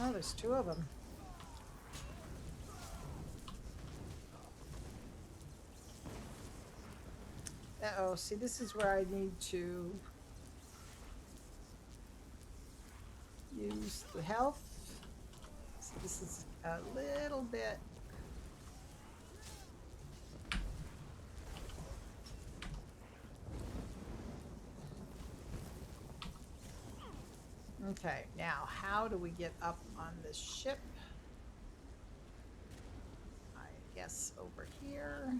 Oh, there's 2 of them. Uh-oh, see, this is where I need to use the health. So this is a little bit. Okay, now how do we get up on this ship? I guess over here.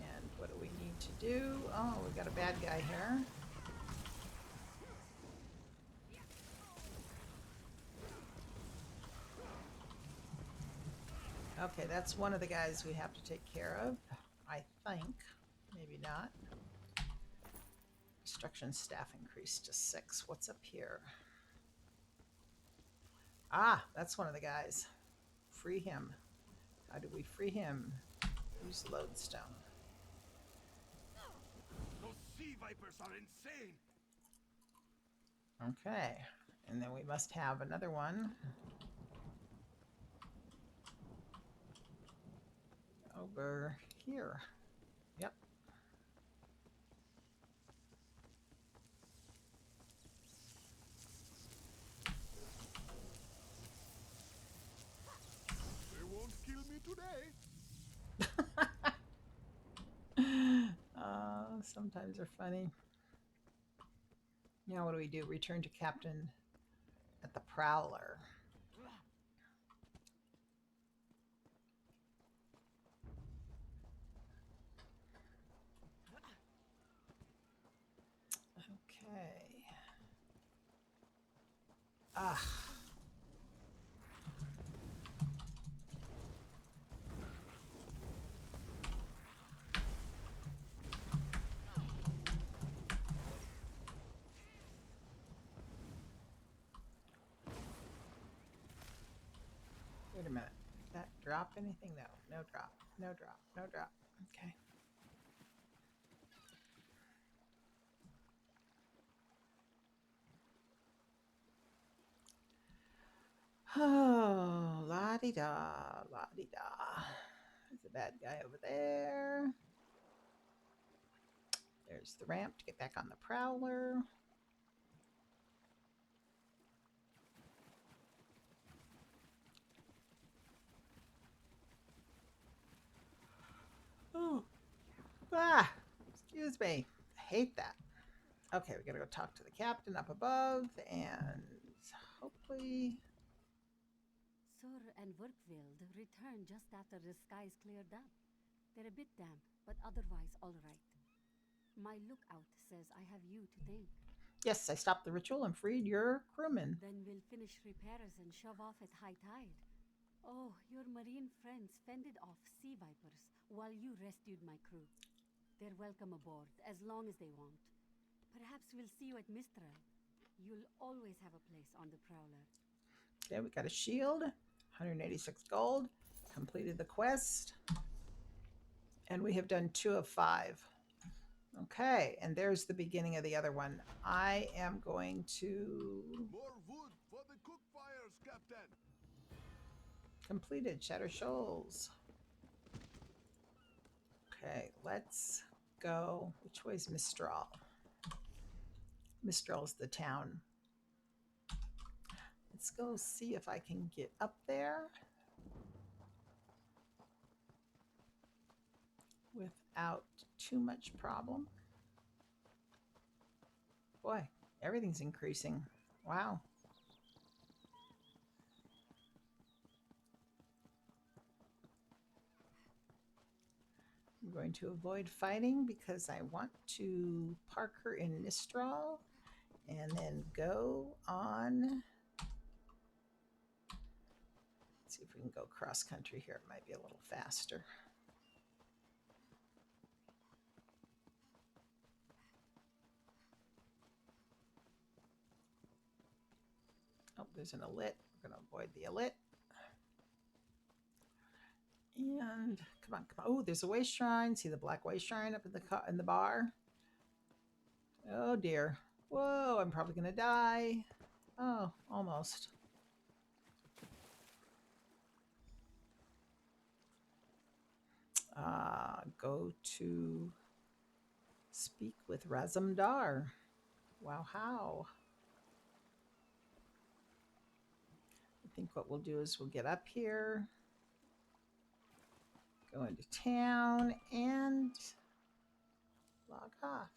And what do we need to do? Oh, we got a bad guy here. Okay, that's one of the guys we have to take care of, I think. Maybe not. Construction staff increased to 6. What's up here? Ah, that's one of the guys. Free him. How do we free him? Use lodestone. Those sea vipers are insane! Okay, and then we must have another one over here. Yep. They won't kill me today. Sometimes they're funny. Now what do we do? Return to captain at the Prowler. Okay. Ah. Wait a minute. Did that drop anything? No. No drop. No drop. No drop. Okay. Oh, la-di-da, la-di-da. There's a bad guy over there. There's the ramp to get back on the Prowler. Oh, excuse me. I hate that. Okay, we gotta go talk to the captain up above, and hopefully. Sur and Werkveld returned just after the skies cleared up. They're a bit damp, but otherwise all right. My lookout says I have you to thank. Yes, I stopped the ritual and freed your crewmen. Then we'll finish repairs and shove off at high tide. Oh, your marine friends fended off sea vipers while you rescued my crew. They're welcome aboard, as long as they want. Perhaps we'll see you at Mistral. You'll always have a place on the Prowler. Okay, we got a shield, 186 gold, completed the quest, and we have done 2 of 5. Okay, and there's the beginning of the other one. I am going to... More wood for the cook fires, Captain. Completed Shatter Shoals. Okay, let's go. Which way is Mistral? Mistral's the town. Let's go see if I can get up there without too much problem. Boy, everything's increasing. Wow. I'm going to avoid fighting because I want to park her in Mistral and then go on. Let's see if we can go cross country here. It might be a little faster. Oh, there's an elit. We're going to avoid the elit. And come on, come on. Oh, there's a waste shrine. See the black waste shrine up in the bar? Oh dear. Whoa, I'm probably going to die. Oh, almost. Go to speak with Razumdar. Wow, how? I think what we'll do is we'll get up here, go into town, and log off.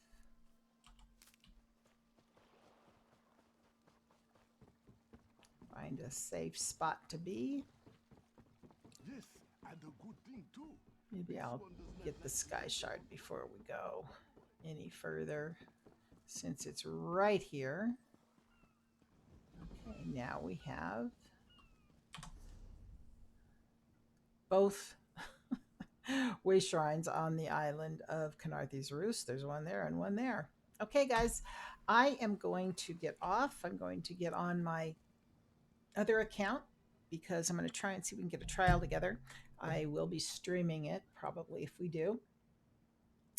Find a safe spot to be. Yes, and a good thing too. Maybe I'll get the Sky Shard before we go any further, since it's right here. Okay, now we have both way shrines on the island of Kenarthi's Roost. There's one there and one there. Okay, guys, I am going to get off. I'm going to get on my other account because I'm going to try and see if we can get a trial together. I will be streaming it probably if we do.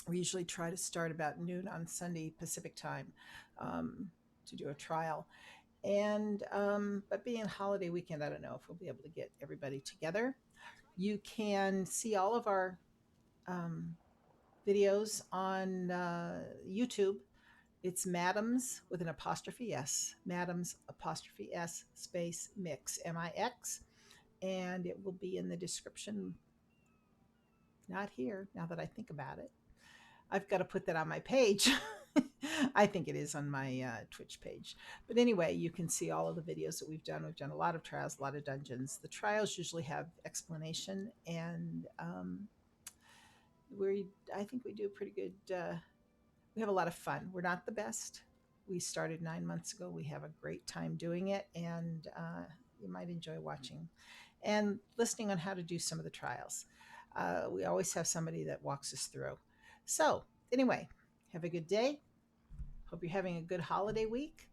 We usually try to start about noon on Sunday Pacific time to do a trial. And but being holiday weekend, I don't know if we'll be able to get everybody together. You can see all of our um, videos on YouTube. It's Madams with an apostrophe S, Madams apostrophe S space mix, MIX. And it will be in the description, not here, now that I think about it. I've got to put that on my page. I think it is on my Twitch page. But anyway, you can see all of the videos that we've done. We've done a lot of trials, a lot of dungeons. The trials usually have explanation, and I think we do a pretty good. We have a lot of fun. We're not the best. We started 9 months ago. We have a great time doing it, and you might enjoy watching and listening on how to do some of the trials. We always have somebody that walks us through. So, anyway, have a good day. Hope you're having a good holiday week,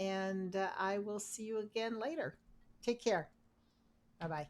and I will see you again later. Take care. Bye bye.